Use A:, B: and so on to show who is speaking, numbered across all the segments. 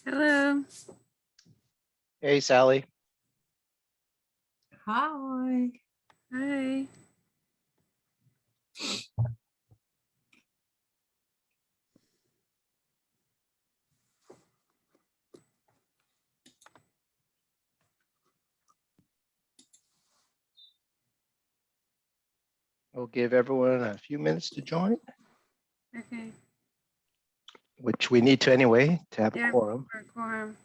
A: Hello.
B: Hey, Sally.
C: Hi.
A: Hi.
B: We'll give everyone a few minutes to join,
A: Okay.
B: which we need to anyway to have a
A: Yeah,
B: quorum.
A: for quorum.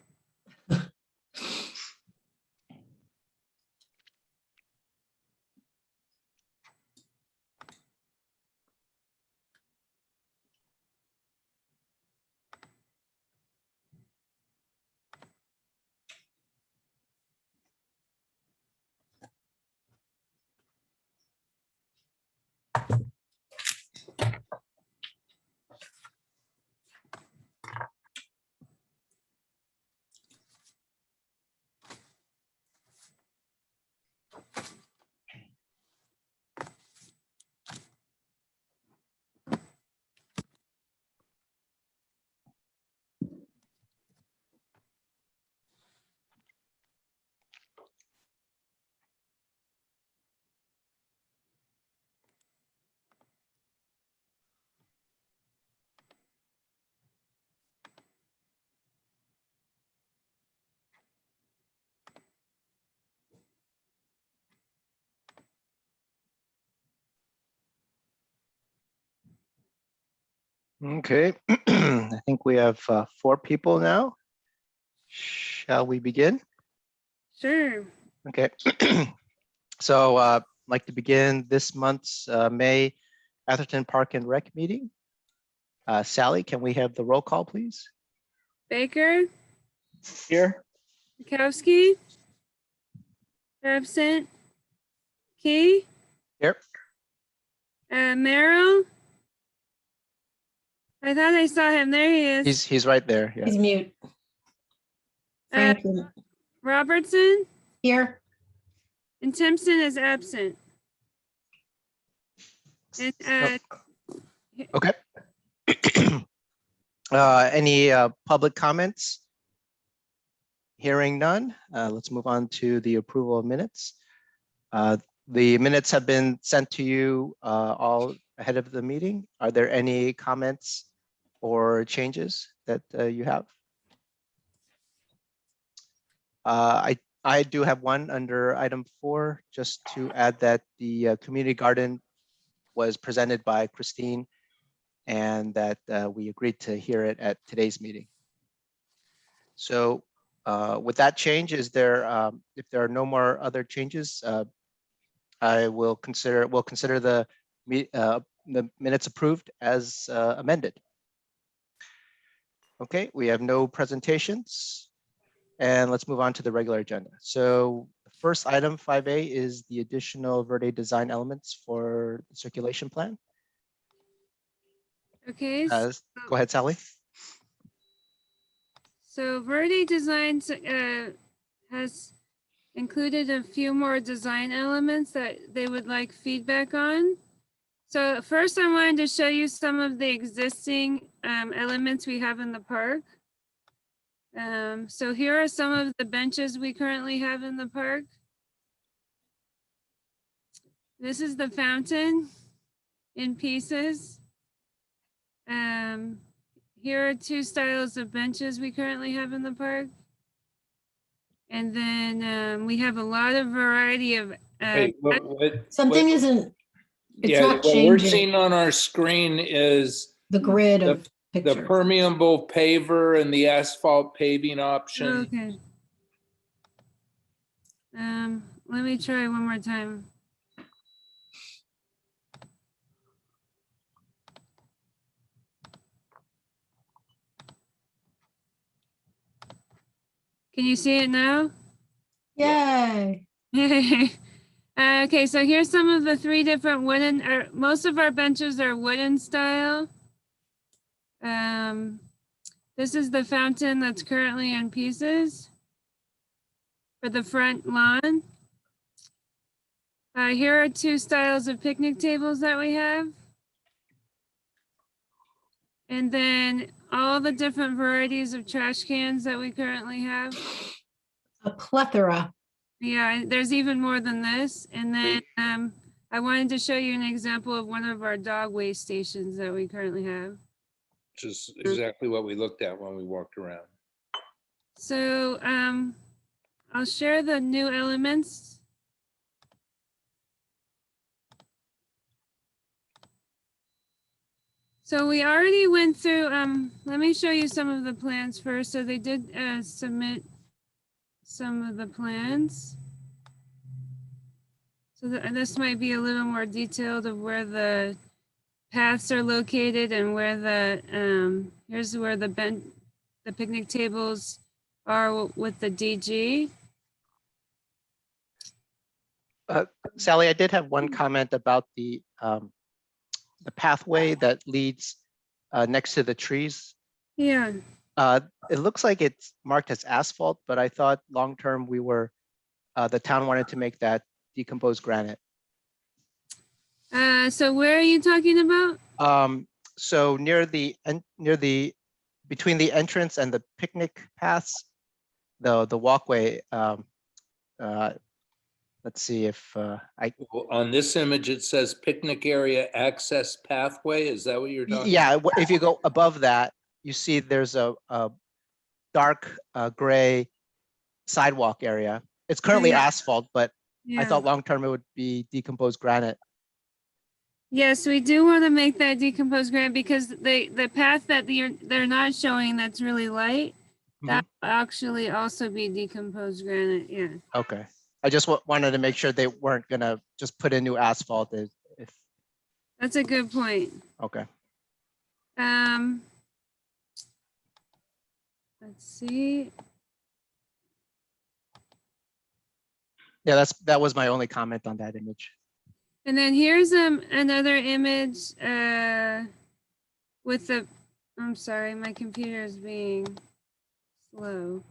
B: Okay, I think we have 4 people now. Shall we begin?
A: Sure.
B: Okay. So I'd like to begin this month's May Atherton Park and Rec meeting. Sally, can we have the roll call, please?
A: Baker,
B: Here.
A: Mikowski, absent. Key,
B: Here.
A: Merrill. I thought I saw him. There he is.
B: He's right there. Yeah.
C: He's mute. Frankie,
A: Robertson
C: here.
A: and Timpson is absent. And
B: Okay. Any public comments? Hearing none, let's move on to the approval of minutes. The minutes have been sent to you all ahead of the meeting. Are there any comments or changes that you have? I do have one under item 4, just to add that the community garden was presented by Christine and that we agreed to hear it at today's meeting. So with that change, is there, if there are no more other changes, we'll consider the minutes approved as amended. Okay, we have no presentations, and let's move on to the regular agenda. So the first item 5A is the additional Verde design elements for the circulation plan.
A: okay.
B: Go ahead, Sally.
A: So Verde Designs has included a few more design elements that they would like feedback on. So first I wanted to show you some of the existing elements we have in the park. So here are some of the benches we currently have in the park. This is the fountain in pieces. Here are 2 styles of benches we currently have in the park. And then we have a lot of variety of.
D: Wait,
C: Something isn't, it's
D: yeah,
C: not
D: what we're
C: changing.
D: seeing on our screen is
C: The grid of
D: the
C: pictures.
D: permeable paver and the asphalt paving option.
A: Okay. Let me try one more time. Can you see it now?
C: Yay.
A: Okay, so here's some of the 3 different wooden, most of our benches are wooden style. This is the fountain that's currently in pieces for the front lawn. Here are 2 styles of picnic tables that we have. And then all the different varieties of trash cans that we currently have.
C: A plethora.
A: Yeah, there's even more than this. And then I wanted to show you an example of one of our dog waste stations that we currently have.
D: Which is exactly what we looked at when we walked around.
A: So I'll share the new elements. So we already went through, let me show you some of the plans first. So they did submit some of the plans. So this might be a little more detailed of where the paths are located and where the, here's where the picnic tables are with the DG.
B: Sally, I did have one comment about the pathway that leads next to the trees.
A: Yeah.
B: It looks like it's marked as asphalt, but I thought long-term the town wanted to make that decomposed granite.
A: So where are you talking about?
B: So between the entrance and the picnic paths, the walkway, let's see if
D: On this image, it says picnic area access pathway. Is that what you're talking?
B: yeah, if you go above that, you see there's a dark gray sidewalk area. It's currently
A: yeah.
B: asphalt, but
A: Yeah.
B: I thought long-term it would be decomposed granite.
A: Yes, we do want to make that decomposed granite because the path that they're not showing that's really light, that will actually also be decomposed granite. Yeah.
B: Okay. I just wanted to make sure they weren't gonna just put in new asphalt if,
A: That's a good point.
B: okay.
A: Let's see.
B: Yeah, that was my only comment on that image.
A: And then here's another image with the, I'm sorry, my computer is being slow.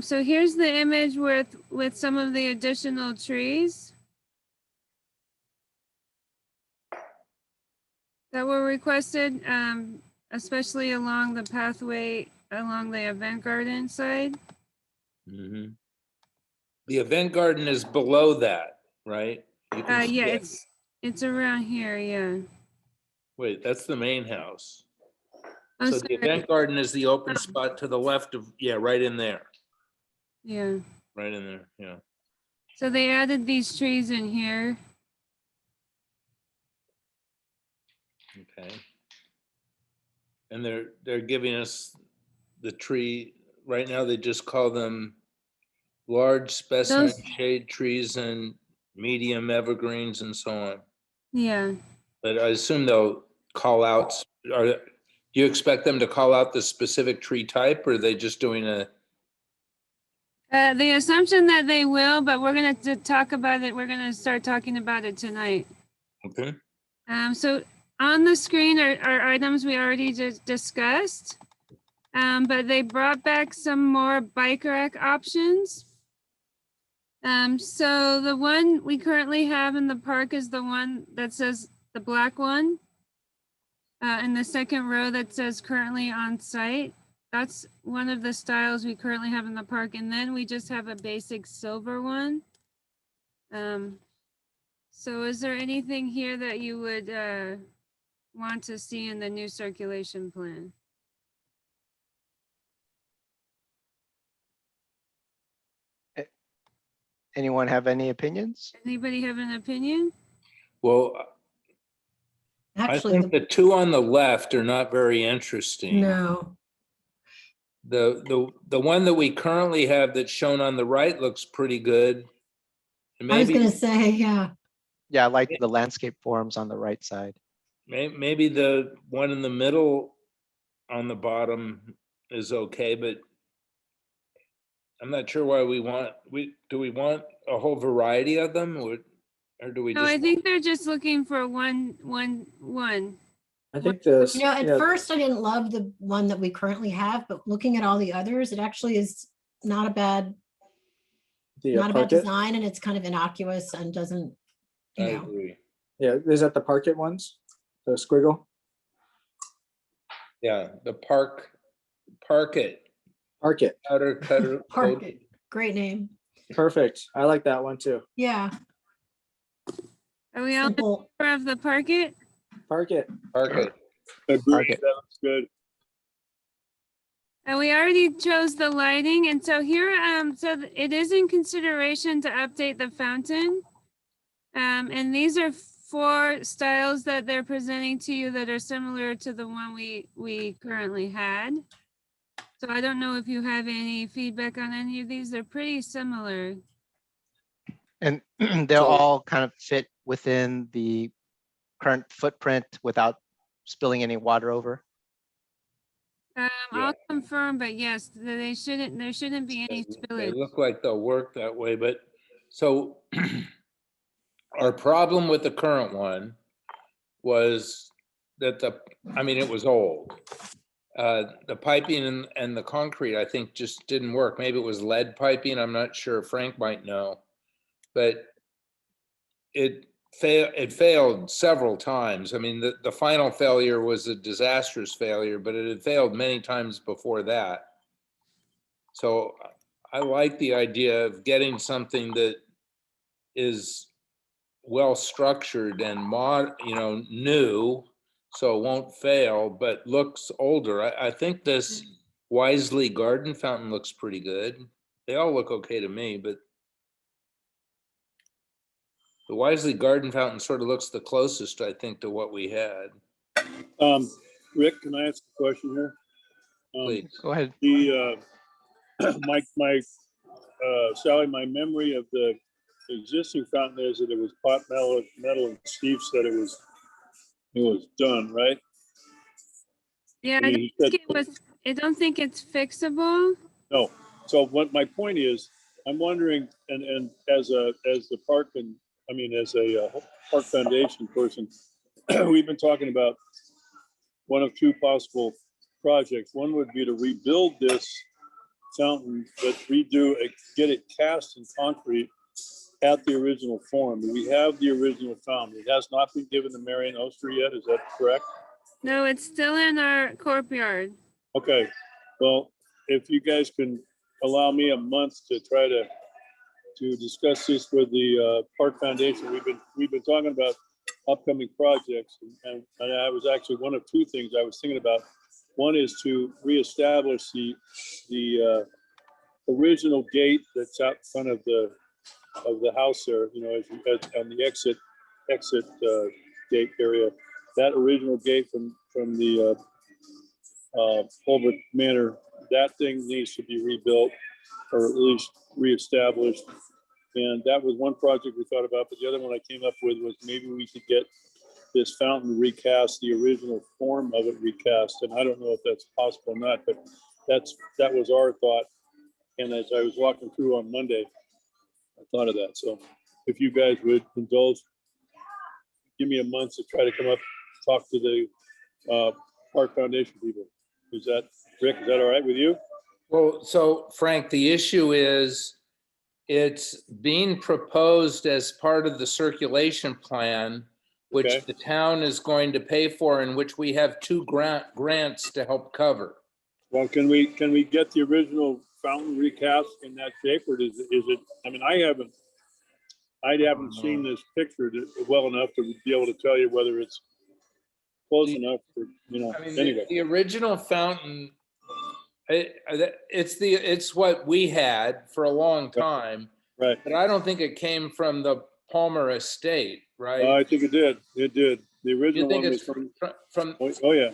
A: So here's the image with some of the additional trees that were requested, especially along the pathway along the event garden side.
D: Mhm. The event garden is below that, right? You can see
A: Yeah,
D: it.
A: it's around here. Yeah.
D: Wait, that's the main house.
A: Oh,
D: So
A: sorry.
D: the event garden is the open spot to the left of, yeah, right in there,
A: Yeah.
D: right in there, yeah.
A: So they added these trees in here.
D: Okay. And they're giving us the tree, right now they just call them large specimen
A: Those-
D: shade trees and medium evergreens and so on.
A: Yeah.
D: But I assume they'll call out, do you expect them to call out the specific tree type, or are they just doing a?
A: The assumption that they will, but we're gonna talk about it. We're gonna start talking about it tonight.
D: Okay.
A: So on the screen are items we already just discussed, but they brought back some more bike rack options. So the one we currently have in the park is the one that says the black one. In the second row that says currently on site. That's one of the styles we currently have in the park. And then we just have a basic silver one. So is there anything here that you would want to see in the new circulation plan?
B: Anyone have any opinions?
A: Anybody have an opinion?
D: Well, I
C: Actually,
D: think the two on the left are not very interesting.
C: no.
D: The one that we currently have that's shown on the right looks pretty good. And
C: I was
D: maybe,
C: gonna say, yeah.
B: Yeah, I like the landscape forms on the right side.
D: maybe the one in the middle on the bottom is okay, but I'm not sure why do we want a whole variety of them, or do we
A: No,
D: just?
A: I think they're just looking for one.
E: I think this,
C: You know, at
E: yeah,
C: first I didn't love the one that we currently have, but looking at all the others, it actually is not a bad
E: The
C: not about
E: Parkit?
C: design, and it's kind of innocuous and doesn't,
D: I
C: you know,
D: agree.
E: Yeah, is that the Parkit ones? The squiggle?
D: Yeah, the park it,
E: Parkit.
D: outer cutter.
C: Park It. Great name.
E: Perfect. I like that one too.
C: Yeah,
A: Are we all in
C: simple.
A: favor of the Parkit?
E: Parkit.
D: Park it.
B: Park it.
F: That looks good.
A: And we already chose the lighting, and so here, it is in consideration to update the fountain. And these are 4 styles that they're presenting to you that are similar to the one we currently had. So I don't know if you have any feedback on any of these. They're pretty similar.
B: And they'll
E: So-
B: all kind of fit within the current footprint without spilling any water over.
A: I'll confirm, but yes, there shouldn't be any
D: They
A: spillage.
D: look like they'll work that way, but so our problem with the current one was that it was old. The piping and the concrete, I think, just didn't work. Maybe it was lead piping, I'm not sure. Frank might know. But it failed several times. I mean, the final failure was a disastrous failure, but it had failed many times before that. So I like the idea of getting something that is well-structured and new, so it won't fail, but looks older. I think this Wisely garden fountain looks pretty good. They all look okay to me, but the Wisely garden fountain sort of looks the closest, I think, to what we had.
F: Rick, can I ask a question here?
D: Please.
B: Go ahead.
F: The, Sally, my memory of the existing fountain is that it was pot metal, and Steve said it was done, right?
A: Yeah,
F: I mean, he said-
A: I don't think it's fixable.
F: No. So what my point is, I'm wondering, and as a park foundation person, we've been talking about one of 2 possible projects. One would be to rebuild this fountain, but get it cast in concrete at the original form. We have the original fountain. It has not been given to Marion Oster yet. Is that correct?
A: No, it's still in our courtyard.
F: Okay. Well, if you guys can allow me a month to try to discuss this with the Park Foundation. We've been talking about upcoming projects, and I was actually one of 2 things I was thinking about. One is to reestablish the original gate that's out front of the house there. On the exit gate area. That original gate from the Holbrook Manor, that thing needs to be rebuilt or at least reestablished. And that was one project we thought about, but the other one I came up with was maybe we could get this fountain recast, the original form of it recast. And I don't know if that's possible or not, but that was our thought. And as I was walking through on Monday, I thought of that. So if you guys would indulge, give me a month to try to come up, talk to the Park Foundation people. Rick, is that all right with you?
D: Well, so Frank, the issue is it's being proposed as part of the circulation plan, which
F: Okay.
D: the town is going to pay for, and which we have 2 grants to help cover.
F: Well, can we get the original fountain recast in that shape, or is it, I mean, I haven't seen this picture well enough to be able to tell you whether it's close enough for,
D: I mean,
F: anyway.
D: the original fountain, it's what we had for a long time,
F: Right.
D: but I don't think it came from the Palmer estate, right?
F: I think it did. It did. The
D: You
F: original
D: think
F: one
D: it's
F: was
D: from,
F: oh, yeah.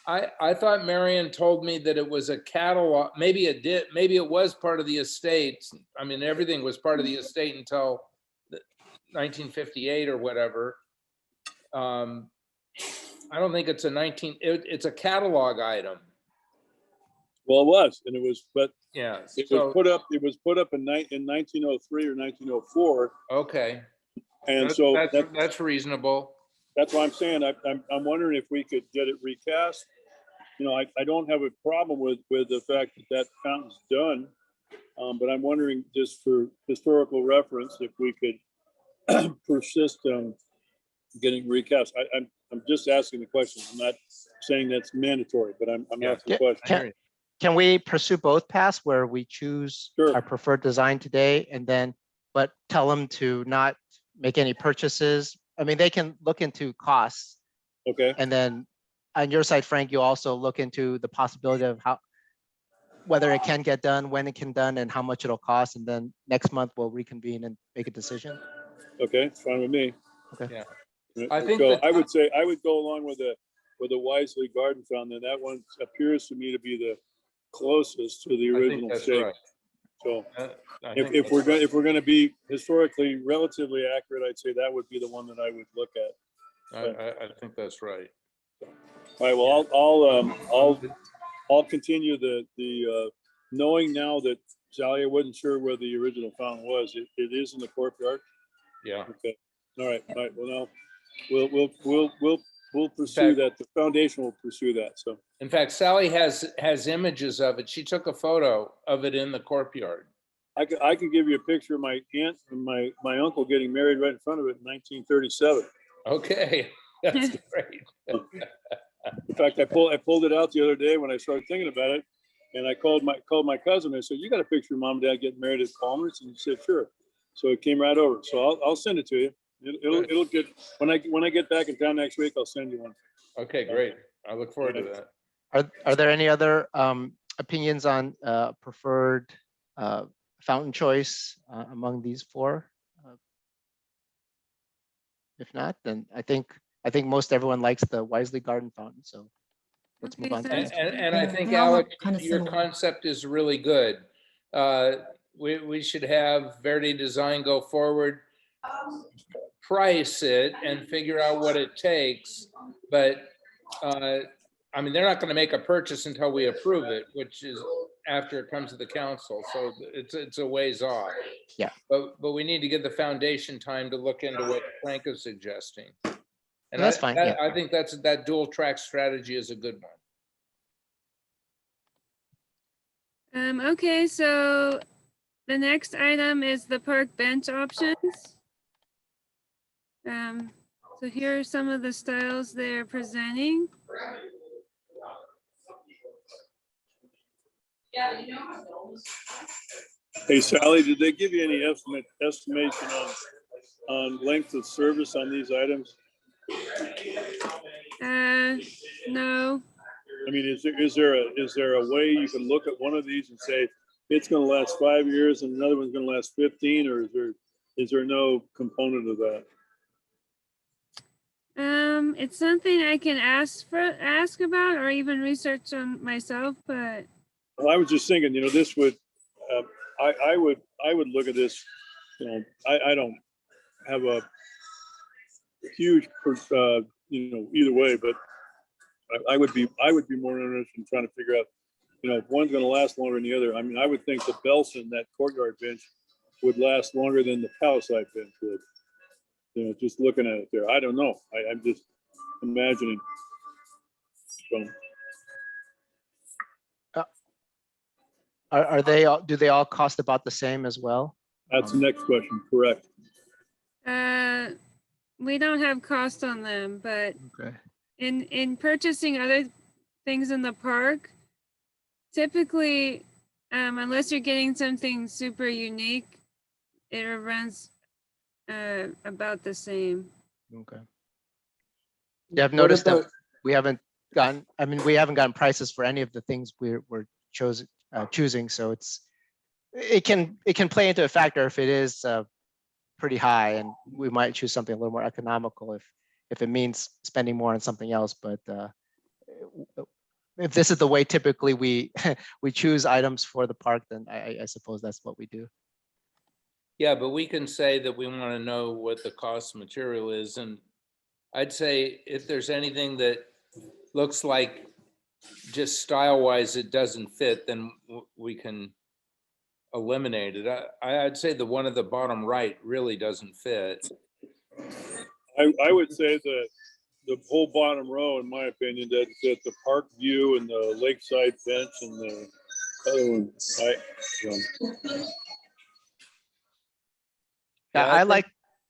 D: I thought Marion told me that it was a catalog, maybe it was part of the estate. I mean, everything was part of the estate until 1958 or whatever. I don't think it's it's a catalog item.
F: Well, it was, and it was, but
D: Yeah,
F: it
D: so,
F: was put up in 1903 or 1904.
D: okay.
F: And
D: That-
F: so
D: That's reasonable.
F: that's why I'm saying, I'm wondering if we could get it recast. I don't have a problem with the fact that fountain's done. But I'm wondering, just for historical reference, if we could persist on getting recast. I'm just asking the question. I'm not saying that's mandatory, but I'm
D: Yeah.
F: asking the question.
D: I hear you.
B: Can we pursue both paths where we choose
F: Sure.
B: our preferred design today and then, but tell them to not make any purchases? I mean, they can look into costs
F: Okay,
B: and then on your side, Frank, you also look into the possibility of how, whether it can get done, when it can done and how much it'll cost. And then next month we'll reconvene and make a decision.
F: okay, it's fine with me.
B: Okay.
D: Yeah. I think
F: So
D: that-
F: I would say, I would go along with the Wisely Garden Fountain. That one appears to me to be the closest to the
D: I think
F: original
D: that's
F: shape.
D: right.
F: So
D: I
F: if,
D: think
F: if
D: that's
F: we're
D: right.
F: going, if we're going to be historically relatively accurate, I'd say that would be the one that I would look at.
D: I think that's right.
F: All right, well, I'll continue the, knowing now that Sally, I wasn't sure where the original fountain was. It is in the courtyard.
D: Yeah.
F: Okay, all right, well, now, we'll pursue that. The foundation will pursue that, so.
D: In fact, Sally has images of it. She took a photo of it in the courtyard.
F: I could give you a picture of my aunt and my uncle getting married right in front of it in 1937.
D: Okay, that's great.
F: In fact, I pulled it out the other day when I started thinking about it, and I called my cousin. I said, "You got a picture of mom and dad getting married at Palmer's?" And he said, "Sure." So it came right over. So I'll send it to you. It'll get, when I get back in town next week, I'll send you one.
D: Okay, great. I look forward to that.
B: Are there any other opinions on preferred fountain choice among these four? If not, then I think most everyone likes the Wisely Garden Fountain. So let's move
A: Okay,
B: on. to
A: sounds
B: this.
D: And I
C: Yeah,
D: think,
C: they all look
D: Alex,
C: kinda
D: your
C: similar.
D: concept is really good. We should have Verde Design go forward, price it and figure out what it takes. But I mean, they're not going to make a purchase until we approve it, which is after it comes to the council. So it's a ways off.
B: Yeah.
D: But we need to give the foundation time to look into what Frank is suggesting. And
B: That's fine, yeah.
D: I think that dual track strategy is a good one.
A: Okay, so the next item is the park bench options. So here are some of the styles they're presenting.
F: Hey, Sally, did they give you any estimation on length of service on these items?
A: No,
F: I mean, is there a way you can look at one of these and say it's going to last 5 years and another one's going to last 15, or is there no component of that?
A: it's something I can ask about or even research on myself, but
F: Well, I was just thinking, this would, I would look at this, I don't have a huge, either way, but I would be more interested in trying to figure out, if one's going to last longer than the other. I mean, I would think the Belson, that courtyard bench, would last longer than the Palisade bench would. Just looking at it there. I don't know. I'm just imagining. So
B: Are they all, do they all cost about the same as well?
F: that's the next question. Correct.
A: we don't have cost on them, but
B: Okay.
A: in purchasing other things in the park, typically, unless you're getting something super unique, it runs about the same.
B: Okay. Yeah, I've
E: What
B: noticed that
E: about-
B: we haven't gotten prices for any of the things we're choosing. So it can play into a factor if it is pretty high, and we might choose something a little more economical if it means spending more on something else. But if this is the way typically we choose items for the park, then I suppose that's what we do.
D: Yeah, but we can say that we want to know what the cost of material is. And I'd say if there's anything that looks like just style wise, it doesn't fit, then we can eliminate it. I'd say the one at the bottom right really doesn't fit.
F: I would say that the whole bottom row, in my opinion, that the park view and the lakeside bench and the other one, I, um,
B: Yeah,
D: Yeah,
B: I
D: think-
B: like,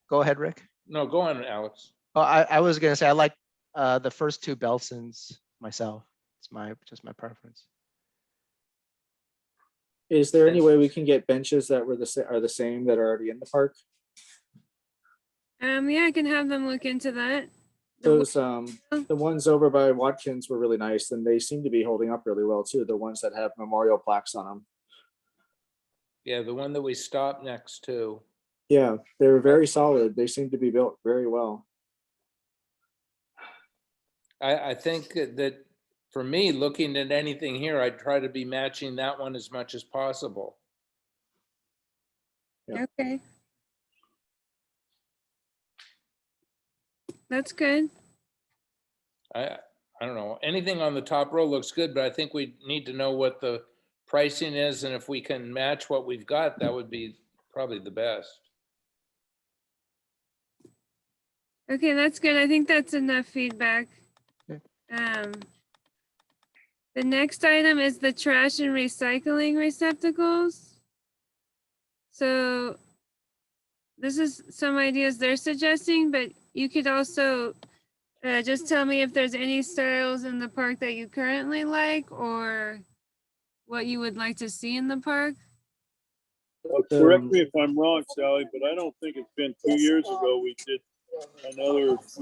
B: go ahead, Rick.
D: No, go on, Alex.
B: Oh, I was gonna say, I like the first two Belsons myself. It's just my preference.
E: Is there any way we can get benches that are the same that are already in the park?
A: Yeah, I can have them look into that. The
E: Those, the ones over by Watkins were really nice and they seem to be holding up really well too. The ones that have memorial plaques on them.
D: Yeah, the one that we stopped next to.
E: Yeah, they were very solid. They seem to be built very well.
D: I think that for me, looking at anything here, I'd try to be matching that one as much as possible.
E: Yeah.
A: Okay. That's good.
D: I don't know, anything on the top row looks good, but I think we need to know what the pricing is, and if we can match what we've got, that would be probably the best.
A: Okay, that's good. I think that's enough feedback.
B: Okay.
A: The next item is the trash and recycling receptacles. So this is some ideas they're suggesting, but you could also just tell me if there's any styles in the park that you currently like or what you would like to see in the park.
F: correct me if I'm wrong, Sally, but I don't think it's been 2 years ago we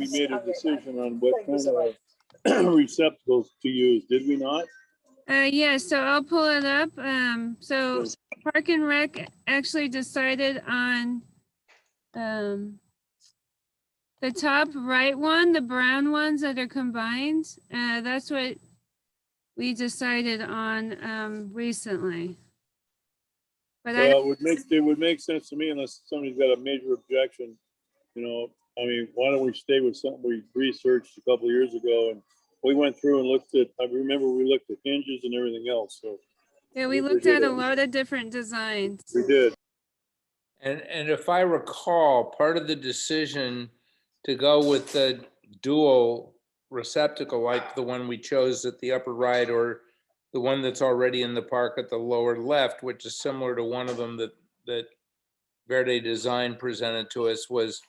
F: made a decision on what kind of receptacles to use, did we not?
A: Yeah, so I'll pull it up. So Park and Rec actually decided on the top right one, the brown ones that are combined. That's what we decided on recently. But I,
F: Well, it would make sense to me unless somebody's got a major objection, you know, I mean, why don't we stay with something we researched a couple of years ago and we went through and looked at, I remember we looked at hinges and everything else, so
A: yeah, we
F: we
A: looked
F: did
A: at a
F: it.
A: lot of different designs.
F: we did.
D: And if I recall, part of the decision to go with the dual receptacle, like the one we chose at the upper right, or the one that's already in the park at the lower left, which is similar to one of them that Verde Design presented to us, was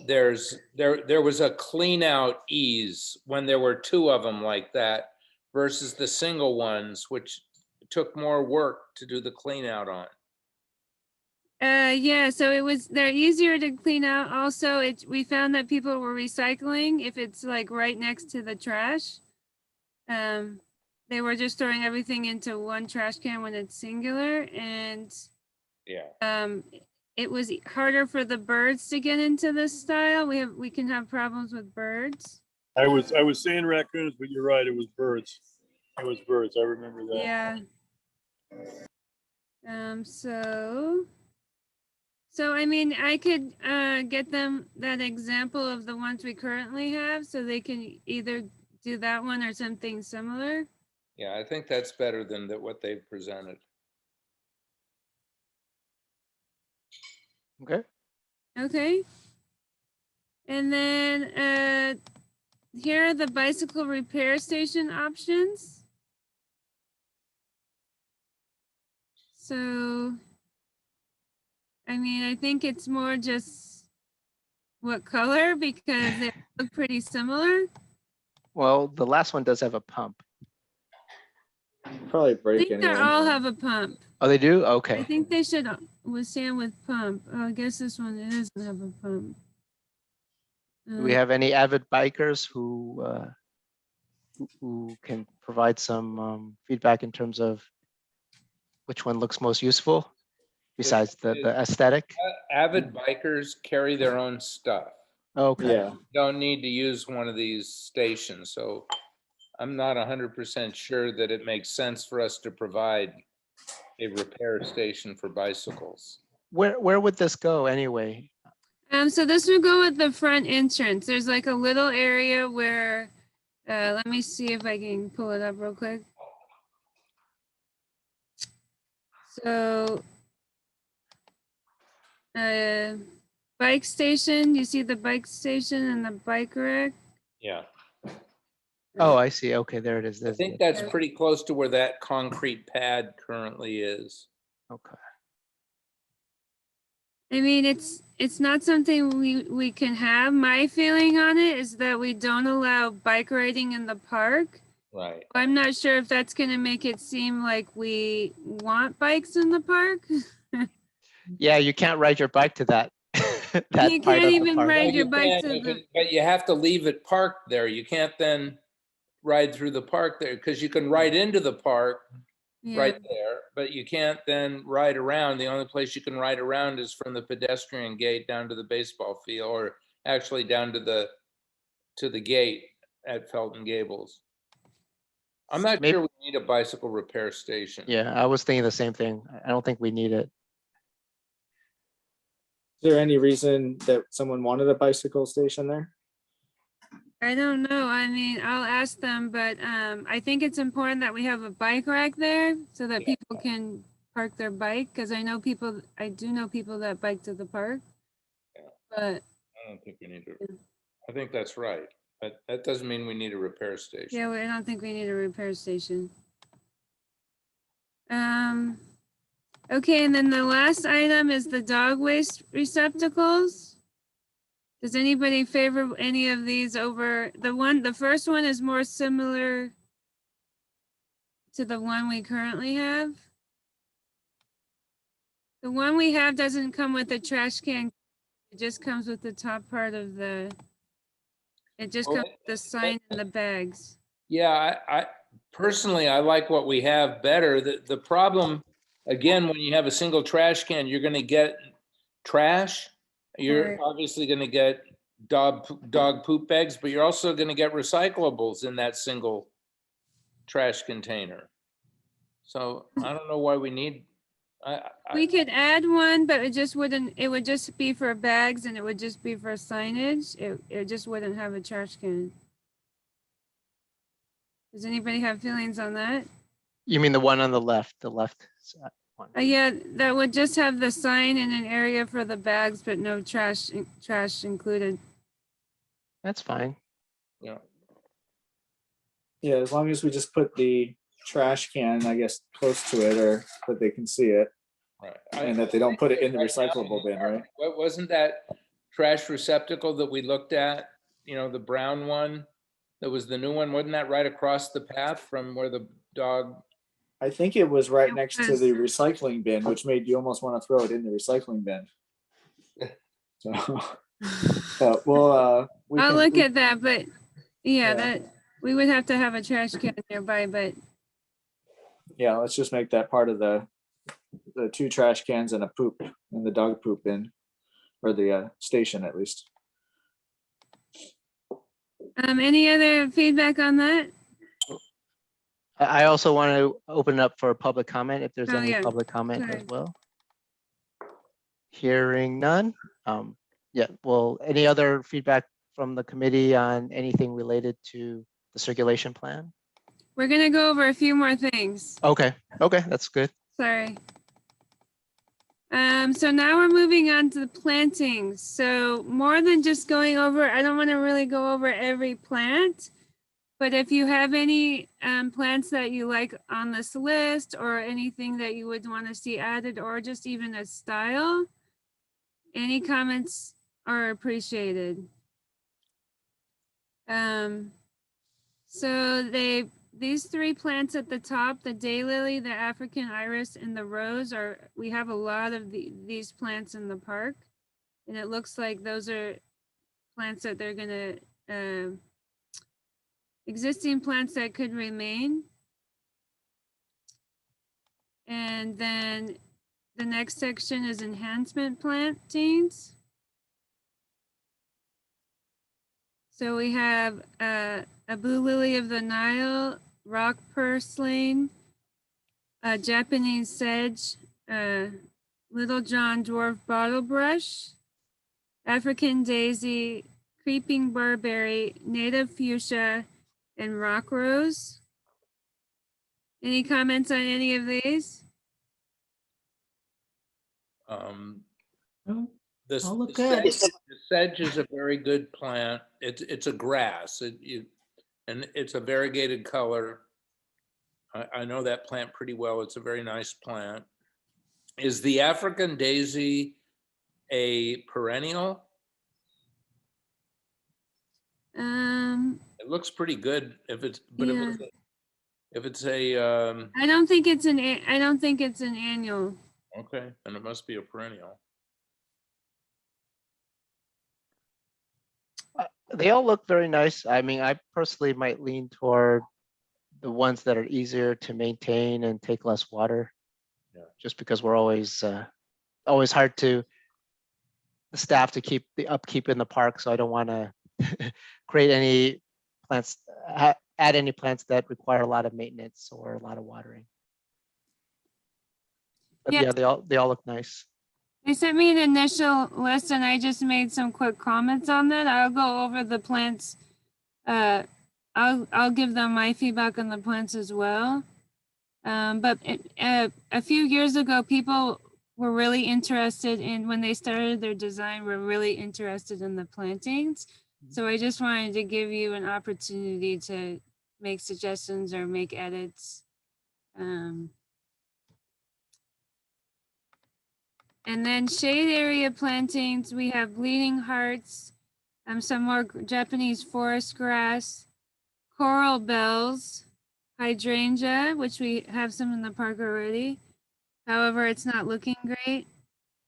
D: there was a clean out ease when there were two of them like that versus the single ones, which took more work to do the clean out on.
A: Yeah, so they're easier to clean out. Also, we found that people were recycling if it's like right next to the trash. They were just throwing everything into one trash can when it's singular, and
D: Yeah.
A: it was harder for the birds to get into this style. We can have problems with birds.
F: I was saying raccoons, but you're right, it was birds. It was birds, I remember that.
A: Yeah. So I mean, I could get them that example of the ones we currently have, so they can either do that one or something similar.
D: Yeah, I think that's better than what they've presented.
B: Okay.
A: Okay. And then here are the bicycle repair station options. So, I mean, I think it's more just what color because they look pretty similar.
B: Well, the last one does have a pump.
E: Probably
A: I
E: break
A: think they
E: anyway.
A: all have a pump.
B: Oh, they do?
A: I
B: Okay.
A: think they should withstand with pump. Oh, I guess this one it doesn't have a pump.
B: Do we have any avid bikers who can provide some feedback in terms of which one looks most useful besides the aesthetic?
D: Avid bikers carry their own stuff.
B: Okay.
E: Yeah,
D: Don't need to use one of these stations, so I'm not 100% sure that it makes sense for us to provide a repair station for bicycles.
B: Where would this go anyway?
A: So this would go with the front entrance. There's like a little area where, let me see if I can pull it up real quick. So, bike station, you see the bike station and the bike rack?
D: Yeah.
B: Oh, I see. Okay, there it is.
D: I
B: There's
D: think
B: the-
D: that's pretty close to where that concrete pad currently is.
B: Okay.
A: I mean, it's not something we can have. My feeling on it is that we don't allow bike riding in the park.
D: Right.
A: I'm not sure if that's gonna make it seem like we want bikes in the park.
B: Yeah, you can't ride your bike to that. that
A: You
B: part
A: can't
B: of the
A: even
B: park.
A: ride
D: Well,
A: your
D: you
A: bike
D: can,
A: to
D: you
A: the,
D: can- but you have to leave it parked there. You can't then ride through the park there, because you can ride into the park
A: yeah.
D: right there, but you can't then ride around. The only place you can ride around is from the pedestrian gate down to the baseball field, or actually down to the gate at Felton Gables. I'm not
B: Maybe-
D: sure we need a bicycle repair station.
B: Yeah, I was thinking the same thing. I don't think we need it.
E: Is there any reason that someone wanted a bicycle station there?
A: I don't know. I mean, I'll ask them, but I think it's important that we have a bike rack there so that
D: Yeah.
A: people can park their bike. Because I do know people that bike to the park.
D: Yeah.
A: But
D: I don't think we need to. I think that's right, but that doesn't mean we need a repair station.
A: yeah, I don't think we need a repair station. Okay, and then the last item is the dog waste receptacles. Does anybody favor any of these over the first one is more similar to the one we currently have? The one we have doesn't come with a trash can. It just comes with the top part of it just
D: Well,
A: comes with the sign and the bags.
D: Yeah, I personally, I like what we have better. The problem, again, when you have a single trash can, you're gonna get trash. You're
A: Right.
D: obviously gonna get dog poop bags, but you're also gonna get recyclables in that single trash container. So I don't know why we need,
A: We could add one, but it would just be for bags and it would just be for signage. It just wouldn't have a trash can. Does anybody have feelings on that?
B: You mean the one on the left side one?
A: Yeah, that would just have the sign and an area for the bags, but no trash included.
B: That's fine.
D: you know,
E: Yeah, as long as we just put the trash can, I guess, close to it or that they can see it.
D: right.
E: And that they don't put it in the
D: Right now,
E: recyclable bin, right?
D: What wasn't that trash receptacle that we looked at? You know, the brown one? That was the new one. Wasn't that right across the path from where the dog?
E: I think it was right
A: It
E: next to
A: was.
E: the recycling bin, which made you almost want to throw it in the recycling bin. So, but we
A: I'll
E: can-
A: look
E: we-
A: at that, but yeah,
E: Yeah.
A: that we would have to have a trash can nearby, but
E: yeah, let's just make that part of the two trash cans and a poop and the dog poop bin, or the station at least.
A: any other feedback on that?
B: I also want to open up for public comment if there's
A: Oh,
B: any
A: yeah.
B: public comment as
A: Sorry.
B: well. Hearing none. Yeah, well, any other feedback from the committee on anything related to the circulation plan?
A: We're gonna go over a few more things.
B: Okay, that's good.
A: Sorry. So now we're moving on to the plantings. So more than just going over, I don't want to really go over every plant, but if you have any plants that you like on this list or anything that you would want to see added or just even a style, any comments are appreciated. So these three plants at the top, the daylily, the African iris, and the rose we have a lot of these plants in the park. And it looks like those are plants that they're gonna, existing plants that could remain. And then the next section is enhancement plantings. So we have a blue lily of the Nile, rock purslane, Japanese sedge, little John dwarf bottlebrush, African daisy, creeping barberry, native fuchsia, and rock rose. Any comments on any of these?
D: This
C: All look
D: the
C: good.
D: sedge is a very good plant. It's a grass. and it's a variegated color. I know that plant pretty well. It's a very nice plant. Is the African daisy a perennial? It looks pretty good if it's, but
A: Yeah.
D: if it's a,
A: I don't think it's I don't think it's an annual.
D: okay, then it must be a perennial.
B: They all look very nice. I mean, I personally might lean toward the ones that are easier to maintain and take less water.
D: Yeah.
B: Just because we're always hard to the staff to keep the upkeep in the park, so I don't want to create any plants, add any plants that require a lot of maintenance or a lot of watering. But
A: Yeah.
B: yeah, they all look nice.
A: They sent me an initial list and I just made some quick comments on that. I'll go over the plants. I'll give them my feedback on the plants as well. But a few years ago, people were really interested in, when they started their design, were really interested in the plantings. So I just wanted to give you an opportunity to make suggestions or make edits. And then shade area plantings, we have bleeding hearts, some more Japanese forest grass, coral bells, hydrangea, which we have some in the park already. However, it's not looking great.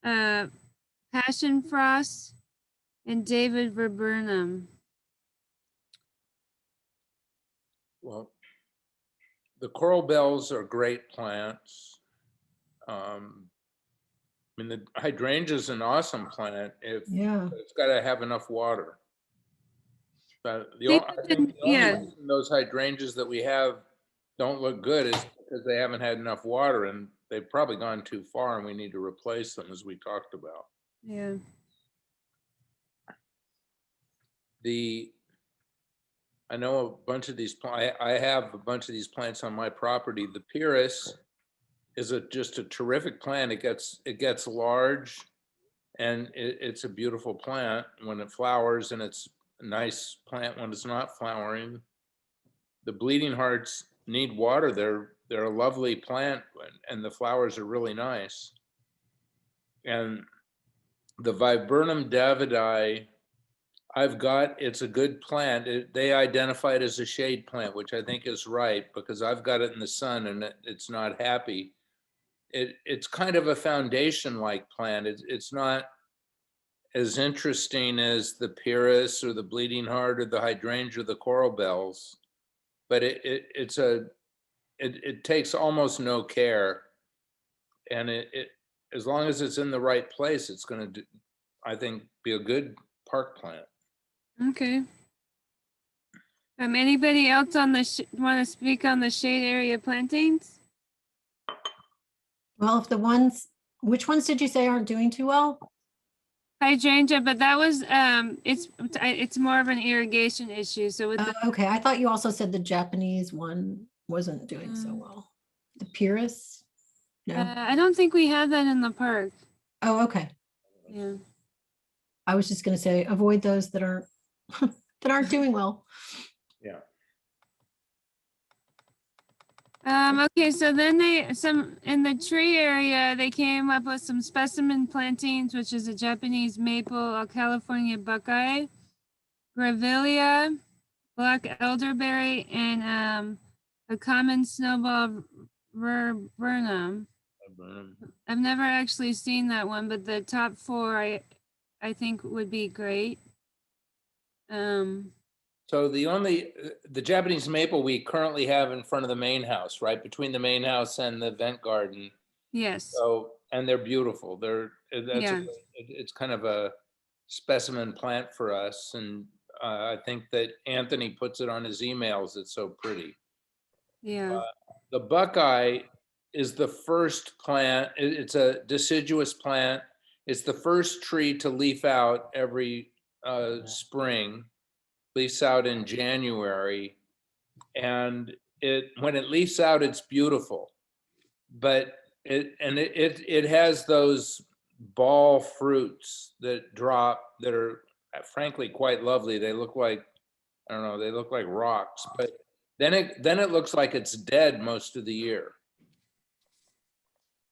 A: Passion frost and David viburnum.
D: Well, the coral bells are great plants. I mean, the hydrangea is an awesome plant if
C: Yeah.
D: it's got to have enough water. But
A: David
D: I think
A: didn't-
D: the only
A: yeah.
D: reason those hydrangeas that we have don't look good is because they haven't had enough water, and they've probably gone too far and we need to replace them, as we talked about.
A: Yeah.
D: I know a bunch of these, I have a bunch of these plants on my property. The Pyrrhus is just a terrific plant. It gets large and it's a beautiful plant when it flowers, and it's a nice plant when it's not flowering. The bleeding hearts need water. They're a lovely plant and the flowers are really nice. And the Viburnum davidi, it's a good plant. They identify it as a shade plant, which I think is right because I've got it in the sun and it's not happy. It's kind of a foundation-like plant. It's not as interesting as the Pyrrhus or the bleeding heart or the hydrangea or the coral bells, but it takes almost no care, and as long as it's in the right place, it's going to, I think, be a good park plant.
A: Okay. Anybody else on the want to speak on the shade area plantings?
C: Well, which ones did you say aren't doing too well?
A: Hydrangea, but that was it's more of an irrigation issue. So with the,
C: Okay, I thought you also said the Japanese one wasn't doing so well. The Pyrrhus? No.
A: I don't think we have that in the park.
C: Oh, okay.
A: Yeah.
C: I was just gonna say, avoid those that aren't that aren't doing well.
D: Yeah.
A: Okay, so then in the tree area, they came up with some specimen plantings, which is a Japanese maple, a California buckeye, grevillea, black elderberry, and a common snowball viburnum. I've never actually seen that one, but the top four I think would be great.
D: So the Japanese maple we currently have in front of the main house, right between the main house and the vent garden.
A: Yes.
D: So, and they're beautiful.
A: Yeah.
D: It's kind of a specimen plant for us. And I think that Anthony puts it on his emails. It's so pretty.
A: Yeah.
D: The buckeye is the first plant. It's a deciduous plant. It's the first tree to leaf out every spring. Leaves out in January, and when it leaves out, it's beautiful, but it has those ball fruits that drop that are frankly quite lovely. They look like I don't know, they look like rocks, but then it looks like it's dead most of the year.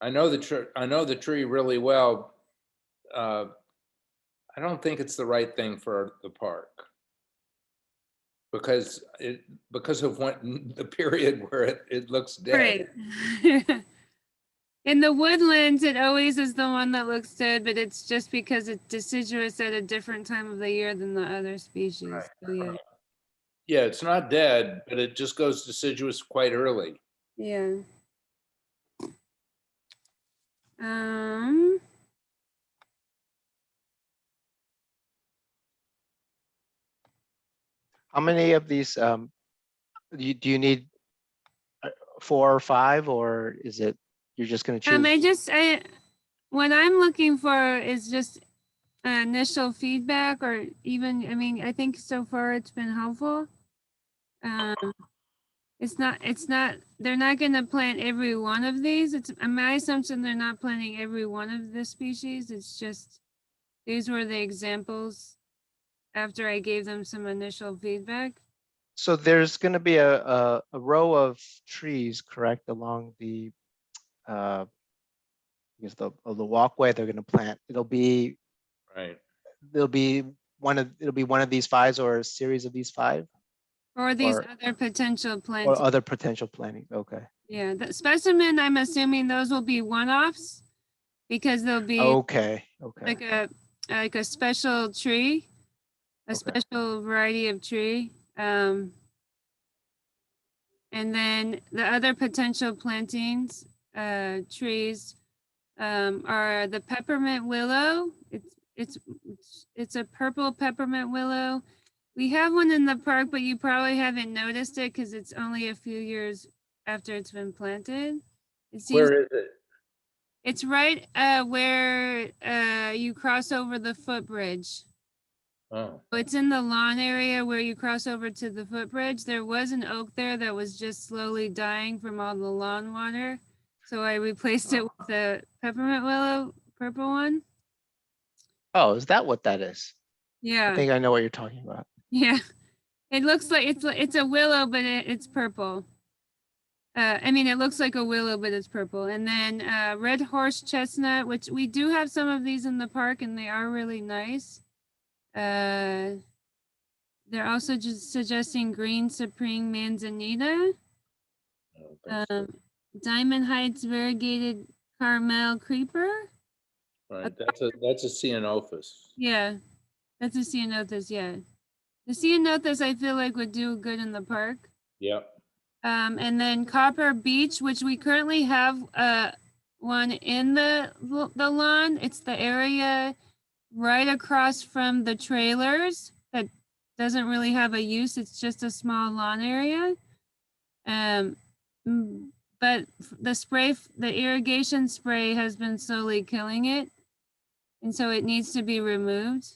D: I know the tree really well. I don't think it's the right thing for the park. Because of when the period where it looks dead.
A: Right. In the woodlands, it always is the one that looks dead, but it's just because it's deciduous at a different time of the year than the other species.
D: Right.
A: So, yeah.
D: Yeah, it's not dead, but it just goes deciduous quite early.
A: Yeah.
B: How many of these, do you need 4 or 5, or is it, you're just gonna choose?
A: What I'm looking for is just initial feedback, or even, I mean, I think so far it's been helpful. It's not, they're not gonna plant every one of these. It's my assumption they're not planting every one of the species. It's just, these were the examples after I gave them some initial feedback.
B: So there's gonna be a row of trees, correct, along the, I guess the walkway they're gonna plant. It'll be
D: Right.
B: one of these 5s or a series of these 5,
A: Or these
B: Or-
A: other potential
B: or
A: plants.
B: other potential planting. Okay.
A: Yeah, the specimen, I'm assuming those will be one-offs because they'll be
B: Okay.
A: like a special tree, a
B: Okay.
A: special variety of tree. And then the other potential plantings, trees, are the peppermint willow. It's a purple peppermint willow. We have one in the park, but you probably haven't noticed it because it's only a few years after it's been planted. It seems
D: Where is it?
A: it's right where you cross over the footbridge.
D: Oh,
A: It's in the lawn area where you cross over to the footbridge. There was an oak there that was just slowly dying from all the lawn water. So I replaced it with the peppermint willow, purple one.
B: Oh, is that what that is? I
A: Yeah,
B: think I know what you're talking about.
A: yeah. It looks like it's a willow, but it's purple. I mean, it looks like a willow, but it's purple. And then red horse chestnut, which we do have some of these in the park, and they are really nice. They're also just suggesting green supreme manzanita,
D: I don't think so.
A: Diamond Heights variegated Carmel creeper.
D: Right, that's a ceanothus.
A: Yeah, that's a ceanothus. Yeah, the ceanothus I feel like would do good in the park.
D: Yep.
A: And then Copper Beech, which we currently have one in the lawn. It's the area right across from the trailers that doesn't really have a use. It's just a small lawn area. But the irrigation spray has been slowly killing it. And so it needs to be removed.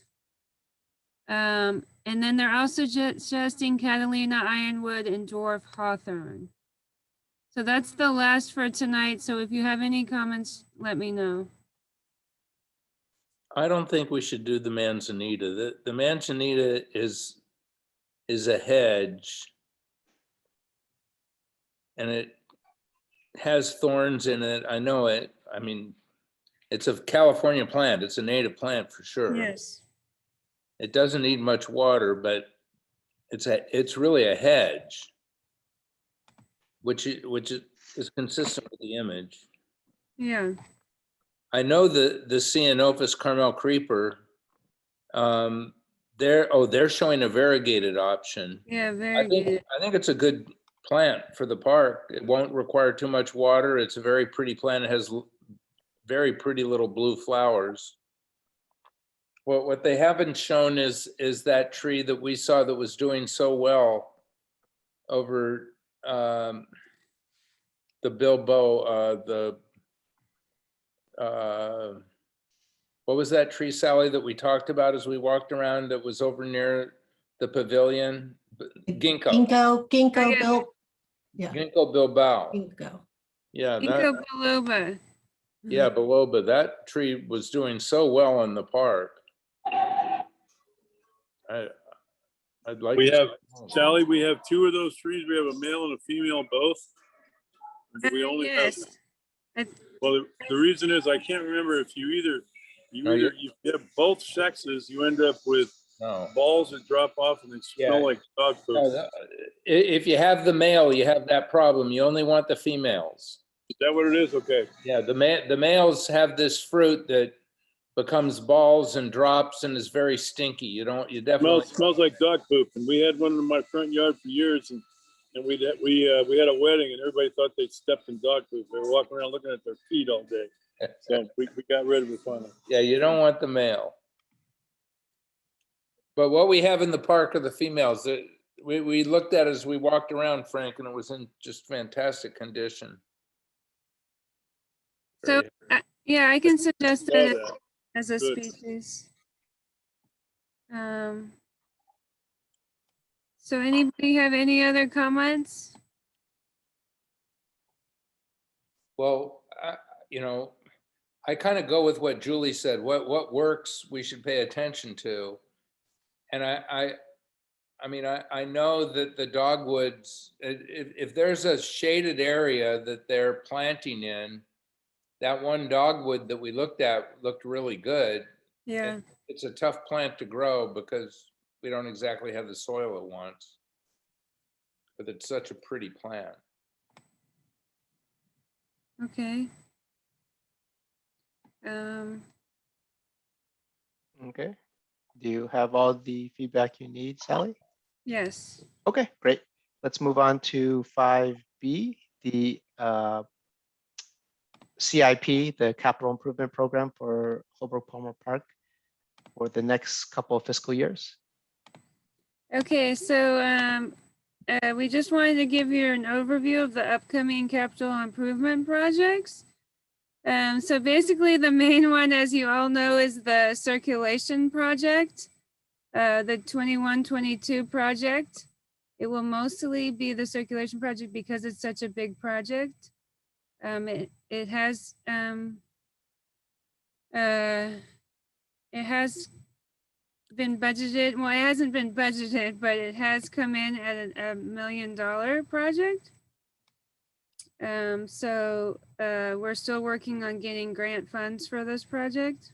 A: And then they're also suggesting Catalina ironwood and dwarf hawthorn. So that's the last for tonight. So if you have any comments, let me know.
D: I don't think we should do the manzanita. The manzanita is a hedge. And it has thorns in it. I know it. I mean, it's a California plant. It's a native plant for sure.
A: Yes.
D: It doesn't need much water, but it's really a hedge, which is consistent with the image.
A: Yeah.
D: I know the Ceanothus Carmel creeper. They're showing a variegated option.
A: Yeah,
D: I
A: very good.
D: think it's a good plant for the park. It won't require too much water. It's a very pretty plant. It has very pretty little blue flowers. Well, what they haven't shown is that tree that we saw that was doing so well over the Bilbo, what was that tree, Sally, that we talked about as we walked around that was over near the pavilion? Ginkgo.
C: Ginkgo
A: yeah.
C: Bill,
D: Ginkgo Bilbao.
C: Ginkgo.
D: Yeah,
A: Ginkgo biloba.
D: yeah, Biloba. That tree was doing so well in the park. I'd like.
F: We
D: to-
F: have, Sally, we have two of those trees. We have a male and a female both. Or do we only have,
A: Yes. I-
F: well, the reason is I can't remember if you
D: No, you-
F: have both sexes, you end up with
D: No.
F: balls that drop off and they
D: Yeah.
F: smell like dog
D: No,
F: food.
D: If you have the male, you have that problem. You only want the females.
F: Is that what it is? Okay.
D: Yeah, the males have this fruit that becomes balls and drops and is very stinky. You definitely.
F: Smells like dog poop. And we had one in my front yard for years and we had a wedding and everybody thought they stepped in dog poop. They were walking around looking at their feet all day. So we got rid of it finally.
D: Yeah, you don't want the male. But what we have in the park are the females. We looked at as we walked around, Frank, and it was in just fantastic condition.
A: So, yeah, I can suggest
F: Saw
A: that
F: that.
A: as a
F: Good.
A: species. So anybody have any other comments?
D: Well, I kind of go with what Julie said. What works, we should pay attention to. And I know that the dogwoods, if there's a shaded area that they're planting in, that one dogwood that we looked at looked really good.
A: Yeah,
D: It's a tough plant to grow because we don't exactly have the soil it wants. But it's such a pretty plant.
A: okay.
B: Okay. Do you have all the feedback you need, Sally?
A: Yes.
B: Okay, great. Let's move on to 5B, the CIP, the Capital Improvement Program for Holbrook Palmer Park for the next couple of fiscal years.
A: Okay, so we just wanted to give you an overview of the upcoming capital improvement projects. So basically the main one, as you all know, is the circulation project, the 21-22 project. It will mostly be the circulation project because it's such a big project. It has been budgeted. Well, it hasn't been budgeted, but it has come in at $1 million project. So we're still working on getting grant funds for this project.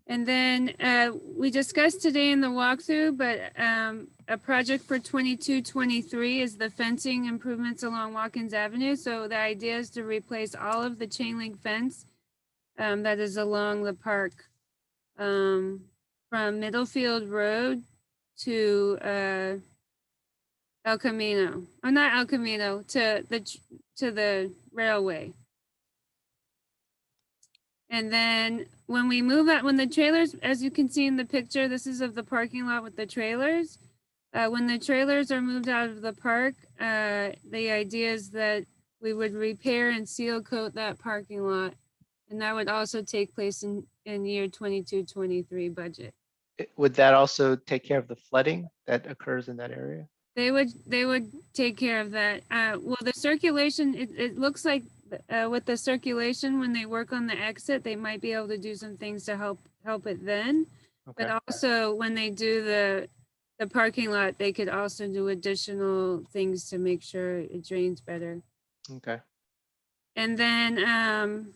A: And then we discussed today in the walkthrough, but a project for 22-23 is the fencing improvements along Watkins Avenue. So the idea is to replace all of the chain link fence that is along the park from Middlefield Road to El Camino, or not El Camino, to the railway. And then when we move out, when the trailers, as you can see in the picture, this is of the parking lot with the trailers. When the trailers are moved out of the park, the idea is that we would repair and seal coat that parking lot. And that would also take place in year 22-23 budget.
B: Would that also take care of the flooding that occurs in that area?
A: They would take care of that. Well, the circulation, it looks like with the circulation, when they work on the exit, they might be able to do some things to help it then.
B: Okay.
A: But also when they do the parking lot, they could also do additional things to make sure it drains better.
B: Okay.
A: And then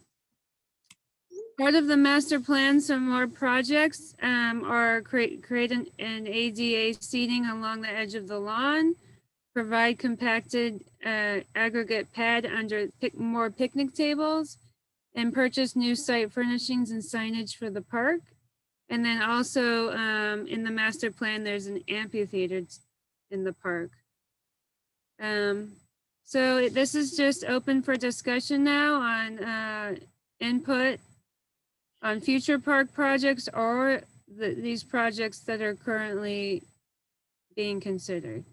A: part of the master plan, some more projects are create an ADA seating along the edge of the lawn, provide compacted aggregate pad under more picnic tables, and purchase new site furnishings and signage for the park. And then also in the master plan, there's an amphitheater in the park. So this is just open for discussion now on input on future park projects or these projects that are currently being considered.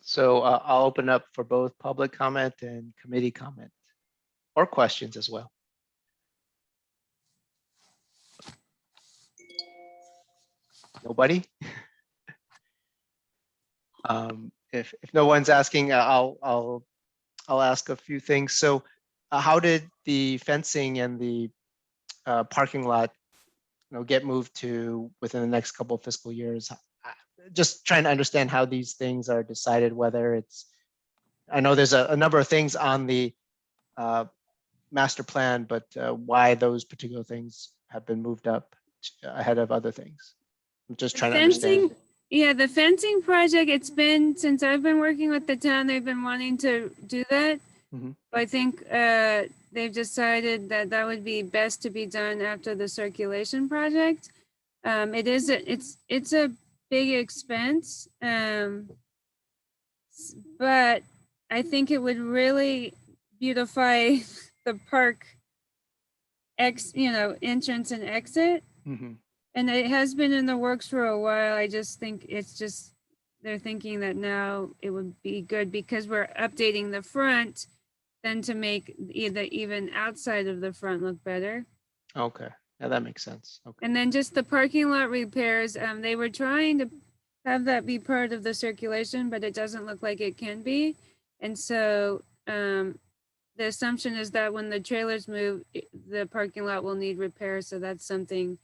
B: So I'll open up for both public comment and committee comment or questions as well. Nobody? If no one's asking, I'll ask a few things. So how did the fencing and the parking lot get moved to within the next couple of fiscal years. Just trying to understand how these things are decided, whether it's, I know there's a number of things on the master plan, but why those particular things have been moved up ahead of other things. I'm just trying to understand.
A: Fencing, yeah, the fencing project, it's been, since I've been working with the town, they've been wanting to do that.
B: Mhm.
A: I think they've decided that that would be best to be done after the circulation project. It's a big expense, but I think it would really beautify the park entrance and exit.
B: Mhm.
A: And it has been in the works for a while. I just think they're thinking that now it would be good because we're updating the front, then to make even outside of the front look better.
B: Okay, yeah, that makes sense. Okay.
A: And then just the parking lot repairs, they were trying to have that be part of the circulation, but it doesn't look like it can be. And so the assumption is that when the trailers move, the parking lot will need repairs. So that's something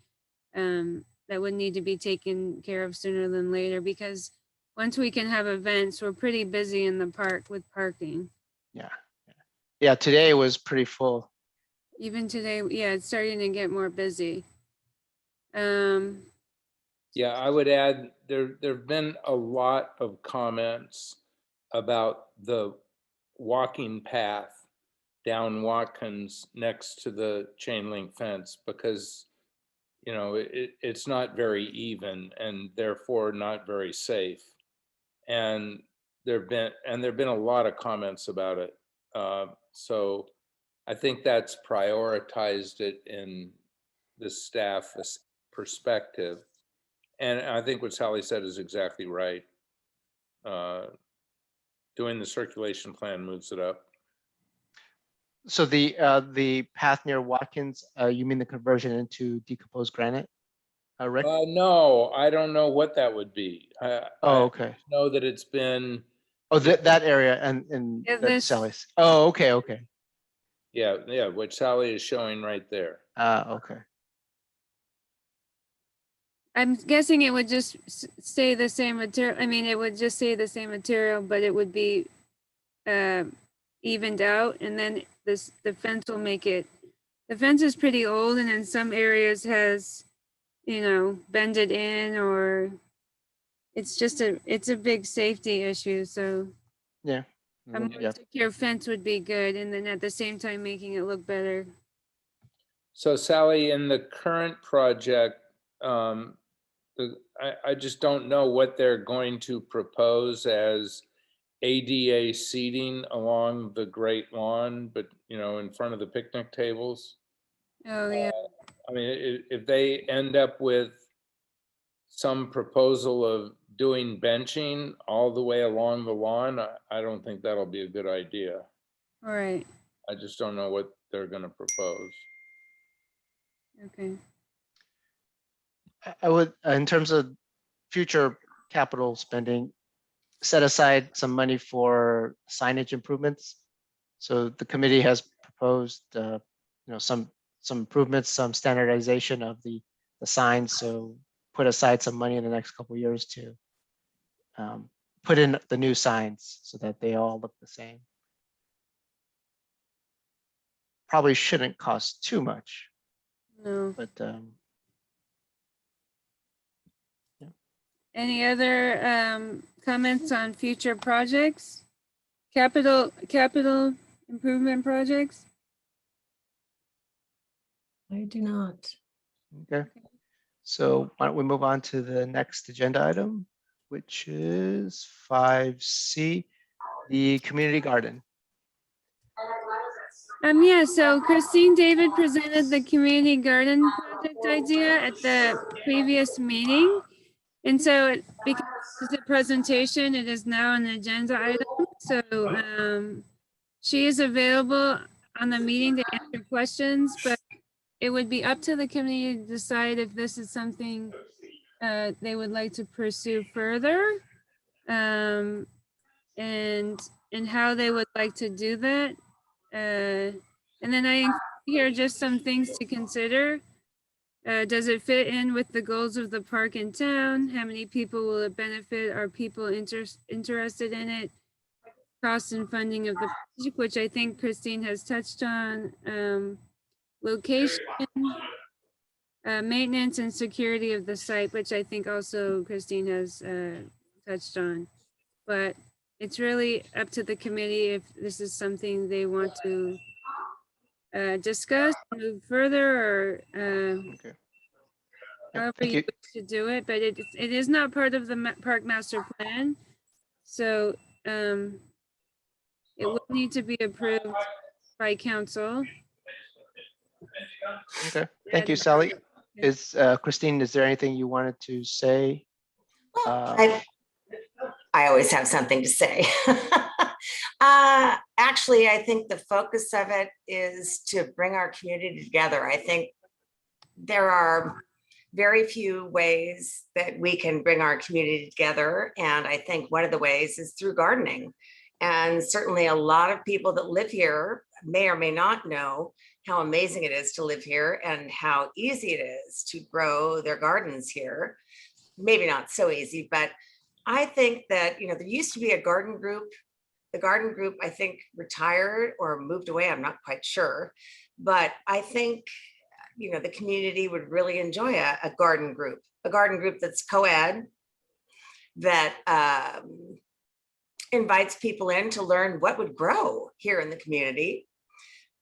A: that would need to be taken care of sooner than later, because once we can have events, we're pretty busy in the park with parking.
B: Yeah. Yeah, today was pretty full.
A: Even today, yeah, it's starting to get more busy.
D: Yeah, I would add, there've been a lot of comments about the walking path down Watkins next to the chain link fence, because it's not very even and therefore not very safe. And there've been a lot of comments about it. So I think that's prioritized it in the staff perspective. And I think what Sally said is exactly right. Doing the circulation plan moves it up.
B: So the path near Watkins, you mean the conversion into decomposed granite? Rick?
D: No, I don't know what that would be.
B: Oh,
D: I
B: okay.
D: know that it's been,
B: Oh, that area and
A: Yeah,
B: that
A: this-
B: Sally's. Oh, okay, okay.
D: yeah, what Sally is showing right there.
B: Okay.
A: I'm guessing it would just stay the same material. I mean, it would just stay the same material, but it would be evened out, and then the fence will make it. The fence is pretty old, and in some areas has, bended in, or it's a big safety issue. So
B: Yeah.
A: a more
B: Yeah.
A: secure fence would be good, and then at the same time making it look better.
D: So Sally, in the current project, I just don't know what they're going to propose as ADA seating along the Great Lawn, but in front of the picnic tables.
A: Oh yeah.
D: I mean, if they end up with some proposal of doing benching all the way along the lawn, I don't think that'll be a good idea.
A: All right.
D: I just don't know what they're going to propose.
A: Okay.
B: I would, in terms of future capital spending, set aside some money for signage improvements. So the committee has proposed, some improvements, some standardization of the signs. So put aside some money in the next couple of years to put in the new signs so that they all look the same. Probably shouldn't cost too much,
A: No.
B: but
A: Any other comments on future projects? Capital improvement projects?
C: I do not.
B: okay. So why don't we move on to the next agenda item, which is 5C, the community garden.
A: Yeah, so Christine David presented the community garden project idea at the previous meeting. And so because it's a presentation, it is now an agenda item. So she is available on the meeting to answer questions, but it would be up to the committee to decide if this is something they would like to pursue further, and how they would like to do that. And then I include here just some things to consider. Does it fit in with the goals of the park in town? How many people will it benefit? Are people interested in it? Cost and funding of the project, which I think Christine has touched on. Location, maintenance and security of the site, which I think also Christine has touched on. But it's really up to the committee if this is something they want to discuss, move further, or
B: Okay. Yeah,
A: however
B: thank
A: you
B: you.
A: wish to do it. But it is not part of the park master plan, so it will need to be approved by council.
B: Okay, thank you, Sally. Is Christine, is there anything you wanted to say?
G: I always have something to say. Actually, I think the focus of it is to bring our community together. I think there are very few ways that we can bring our community together. And I think one of the ways is through gardening. And certainly a lot of people that live here may or may not know how amazing it is to live here and how easy it is to grow their gardens here. Maybe not so easy, but I think that, you know, there used to be a garden group. The garden group, I think, retired or moved away. I'm not quite sure. But I think, you know, the community would really enjoy a garden group that's co-ed, that invites people in to learn what would grow here in the community.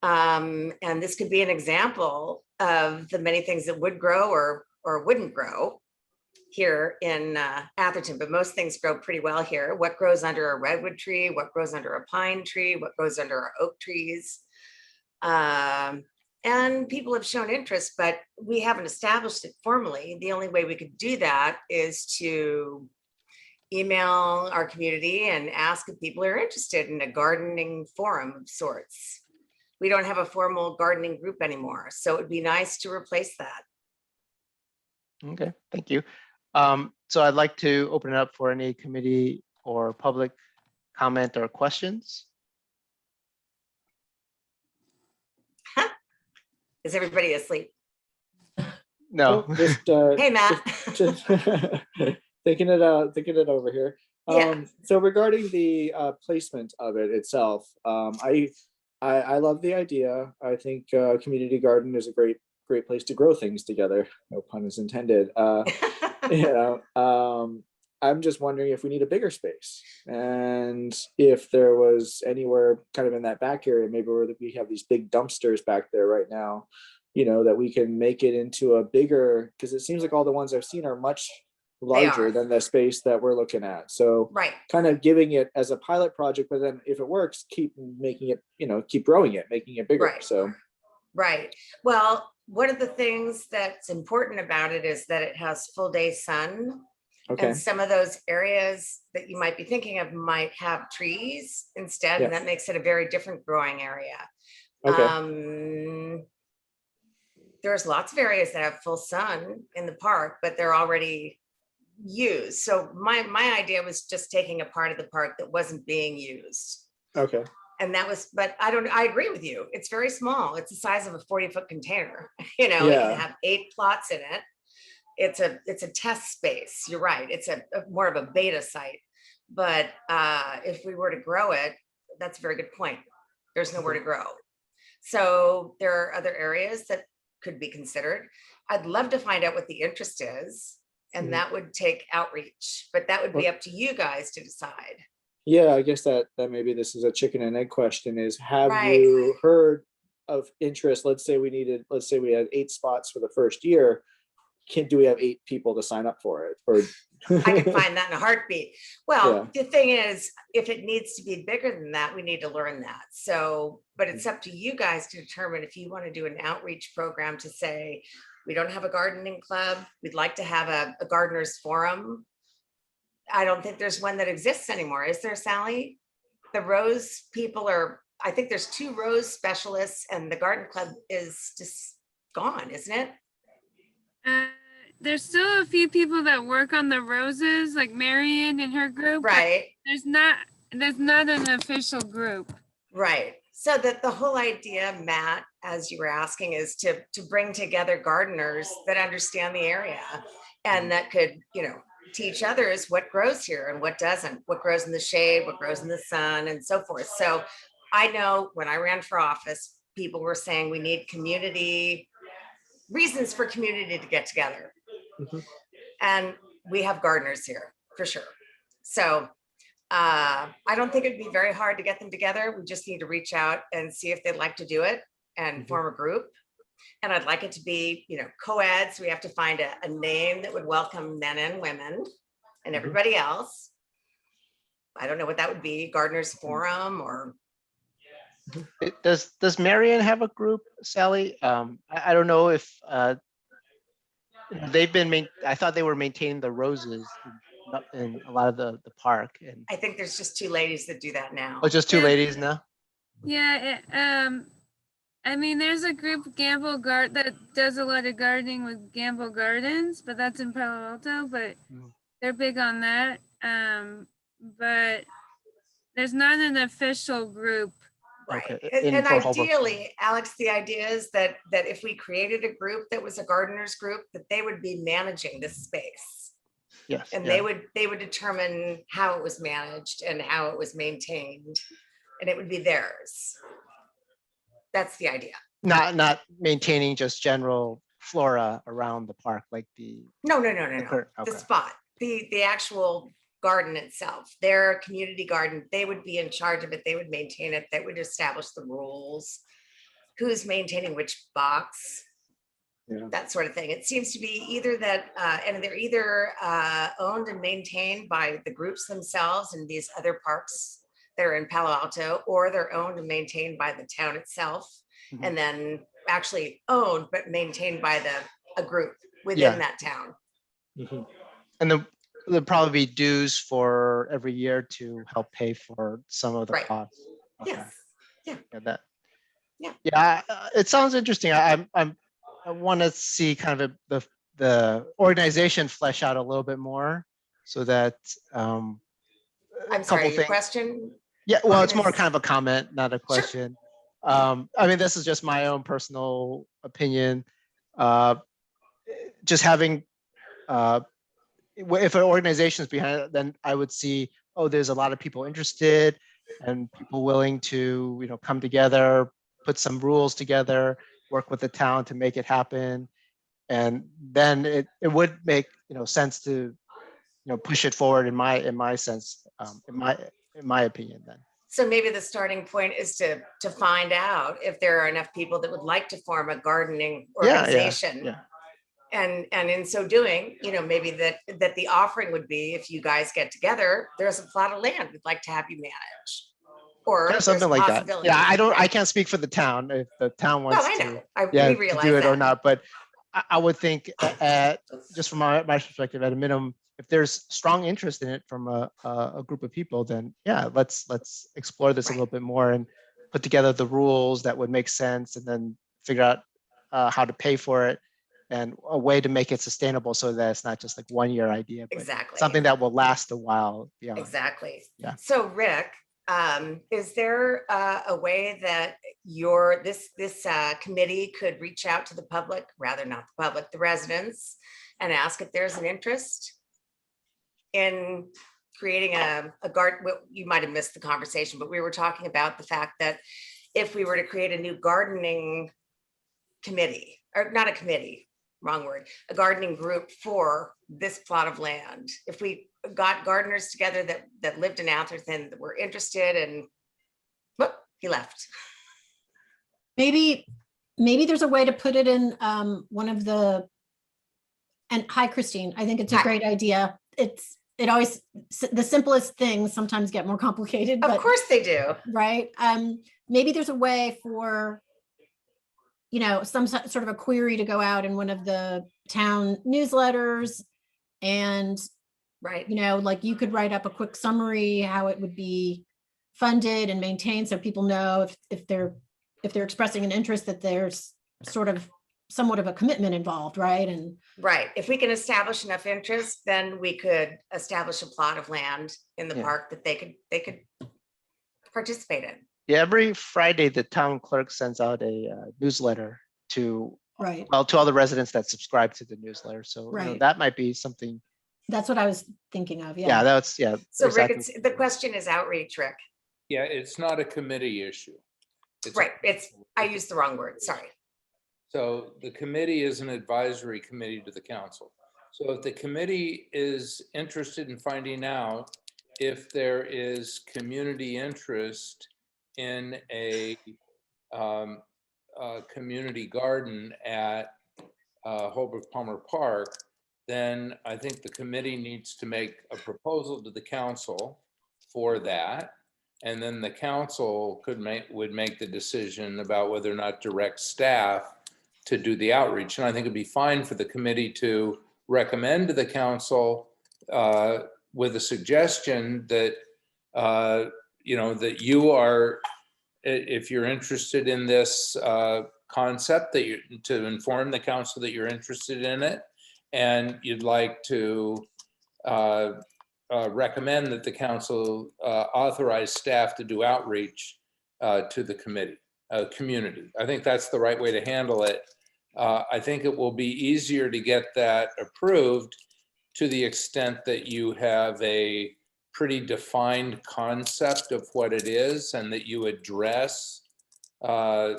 G: And this could be an example of the many things that would grow or wouldn't grow here in Atherton, but most things grow pretty well here. What grows under a redwood tree, what grows under a pine tree, what grows under our oak trees. And people have shown interest, but we haven't established it formally. The only way we could do that is to email our community and ask if people are interested in a gardening forum of sorts. We don't have a formal gardening group anymore, so it would be nice to replace that.
B: Okay, thank you. So I'd like to open it up for any committee or public comment or questions.
G: Is everybody asleep?
B: No.
E: Just,
G: Hey, Matt.
E: just thinking it over here.
G: Yeah.
E: So regarding the placement of it itself, I love the idea. I think community garden is a great place to grow things together. No pun is intended. You know, I'm just wondering if we need a bigger space, and if there was anywhere kind of in that back area, maybe where we have these big dumpsters back there right now, you know, that we can make it into a bigger, because it seems like all the ones I've seen are much larger than the space that we're looking at. So
G: Right.
E: kind of giving it as a pilot project, but then if it works, keep making it, you know, keep growing it, making it bigger.
G: Right.
E: So
G: Right. Well, one of the things that's important about it is that it has full day sun.
E: okay,
G: And some of those areas that you might be thinking of might have trees instead, and
E: Yeah.
G: that makes it a very different growing area.
E: okay,
G: There's lots of areas that have full sun in the park, but they're already used. So my idea was just taking a part of the park that wasn't being used.
E: okay,
G: And that was, but I agree with you. It's very small. It's the size of a 40-foot container. You know, it
E: Yeah.
G: can have 8 plots in it. It's a test space. You're right. It's a more of a beta site. But if we were to grow it, that's a very good point. There's nowhere to grow. So there are other areas that could be considered. I'd love to find out what the interest is, and
E: Mhm.
G: that would take outreach, but that would be up to you guys to decide.
E: yeah. I guess that maybe this is a chicken and egg question: is have
G: Right.
E: you heard of interest? Let's say we had 8 spots for the first year. Do we have 8 people to sign up for it? Or
G: I can find that in a heartbeat. Well,
E: Yeah.
G: the thing is, if it needs to be bigger than that, we need to learn that. So, but it's up to you guys to determine if you want to do an outreach program to say, we don't have a gardening club. We'd like to have a gardeners forum. I don't think there's one that exists anymore. Is there, Sally? The rose people I think there's 2 rose specialists, and the garden club is just gone, isn't it?
A: There's still a few people that work on the roses, like Marion and her group. but
G: Right.
A: There's not an official group.
G: Right. So that the whole idea, Matt, as you were asking, is to bring together gardeners that understand the area and that could, teach others what grows here and what doesn't, what grows in the shade, what grows in the sun, and so forth. So I know when I ran for office, people were saying we need reasons for community to get together.
E: Mhm.
G: And we have gardeners here for sure. So I don't think it'd be very hard to get them together. We just need to reach out and see if they'd like to do it and
E: Mhm.
G: form a group. And I'd like it to be, co-ed. So we have to find a name that would welcome men and women and
E: Mhm.
G: everybody else. I don't know what that would be, Gardeners Forum or,
B: Does Marion have a group, Sally? I don't know if I thought they were maintaining the roses in a lot of the park, and
G: I think there's just two ladies that do that now.
B: oh, just two
A: Yeah.
B: ladies now.
A: Yeah, I mean, there's a group, that does a lot of gardening with Gamble Gardens, but that's in Palo Alto, but
B: Mm.
A: they're big on that. But there's not an official group.
G: Right.
B: Okay,
G: And
B: for Holbrook.
G: ideally, Alex, the idea is that if we created a group that was a gardeners group, that they would be managing this space.
B: Yes,
G: And
B: yeah.
G: they would determine how it was managed and how it was maintained, and it would be theirs. That's the idea.
B: Not maintaining just general flora around the park, like the
G: No.
B: okay.
G: The spot, the actual garden itself, their community garden, they would be in charge of it. They would maintain it. They would establish the rules, who's maintaining which box,
E: Yeah.
G: that sort of thing. It seems to be either that, and they're either owned and maintained by the groups themselves in these other parks that are in Palo Alto, or they're owned and maintained by the town itself,
B: Mhm.
G: and then actually owned but maintained by a group
B: Yeah.
G: within that town.
E: Mhm.
B: And there'll probably be dues for every year to help pay for some of the
G: Right.
B: costs. Okay.
G: Yes.
B: Yeah, that.
G: Yeah.
B: Yeah, it sounds interesting. I want to see kind of the organization flesh out a little bit more, so that a
G: I'm
B: couple
G: sorry, your
B: things.
G: question?
B: Yeah, well, it's more
G: Marcus?
B: kind of a comment, not a question. I mean, this is just my own personal opinion. Just having, if an organization is behind it, then I would see, oh, there's a lot of people interested and people willing to, come together, put some rules together, work with the town to make it happen. And then it would make, sense to, push it forward in my sense, in my opinion then.
G: So maybe the starting point is to find out if there are enough people that would like to form a gardening organization.
B: Yeah.
G: And in so doing, maybe that the offering would be, if you guys get together, there's a plot of land we'd like to have you manage. Or
B: Yeah,
G: there's
B: something
G: a
B: like that.
G: possibility.
B: Yeah, I
G: Right.
B: can't speak for the town if the town
G: No,
B: wants
G: I
B: to,
G: know.
B: yeah,
G: We
B: to
G: realize
B: do it or
G: that.
B: not. But I would think, just from my perspective, at a minimum, if there's strong interest in it from a group of people, then yeah, let's explore this a
G: Right.
B: little bit more and put together the rules that would make sense, and then figure out how to pay for it and a way to make it sustainable, so that it's not just like 1 year idea, but
G: Exactly.
B: something that will last a while beyond.
G: Exactly.
B: Yeah.
G: So Rick, is there a way that this committee could reach out to the public, rather not the public, the residents, and ask if there's an interest in creating a garden? Well, you might have missed the conversation, but we were talking about the fact that if we were to create a new gardening committee, or not a committee, wrong word, a gardening group for this plot of land, if we got gardeners together that lived in Atherton that were interested, and whoop, he left.
C: Maybe there's a way to put it in one of the, and hi, Christine, I think it's a
G: Hi.
C: great idea. It always, the simplest things sometimes get more complicated,
G: Of
C: but
G: course they do.
C: right? Maybe there's a way for, some sort of a query to go out in one of the town newsletters, and,
G: Right.
C: like you could write up a quick summary, how it would be funded and maintained, so people know if they're expressing an interest, that there's sort of somewhat of a commitment involved, right? And
G: Right. If we can establish enough interest, then we could establish a plot of land in the
B: Yeah.
G: park that they could participate in.
B: Yeah, every Friday, the town clerk sends out a newsletter to,
C: Right.
B: well, to all the residents that subscribe to the newsletter. So, you know,
C: Right.
B: that might be something.
C: That's what I was thinking of.
B: Yeah,
C: Yeah.
B: that's, yeah.
G: So Rick,
B: exactly.
G: the question is outreach, Rick.
D: Yeah, it's not a committee issue. It's a-
G: Right, I used the wrong word, sorry.
D: So the committee is an advisory committee to the council. So if the committee is interested in finding out if there is community interest in a community garden at Holbrook Palmer Park, then I think the committee needs to make a proposal to the council for that. And then the council would make the decision about whether or not direct staff to do the outreach. And I think it'd be fine for the committee to recommend to the council with a suggestion that, you know, that you are, if you're interested in this concept, that you, to inform the council that you're interested in it, and you'd like to recommend that the council authorize staff to do outreach to the community. I think that's the right way to handle it. I think it will be easier to get that approved to the extent that you have a pretty defined concept of what it is and that you address the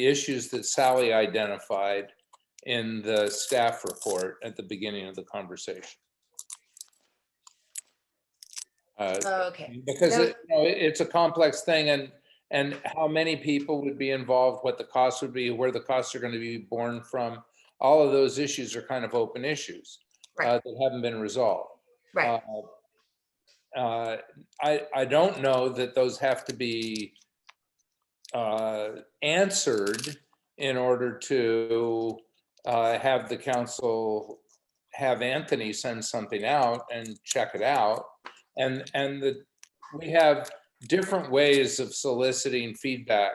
D: issues that Sally identified in the staff report at the beginning of the conversation.
G: Okay,
D: Because
G: No.
D: it's a complex thing, and how many people would be involved, what the costs would be, where the costs are going to be borne from. All of those issues are kind of open issues
G: Right.
D: that haven't been resolved.
G: right,
D: I don't know that those have to be answered in order to have the council have Anthony send something out and check it out. And we have different ways of soliciting feedback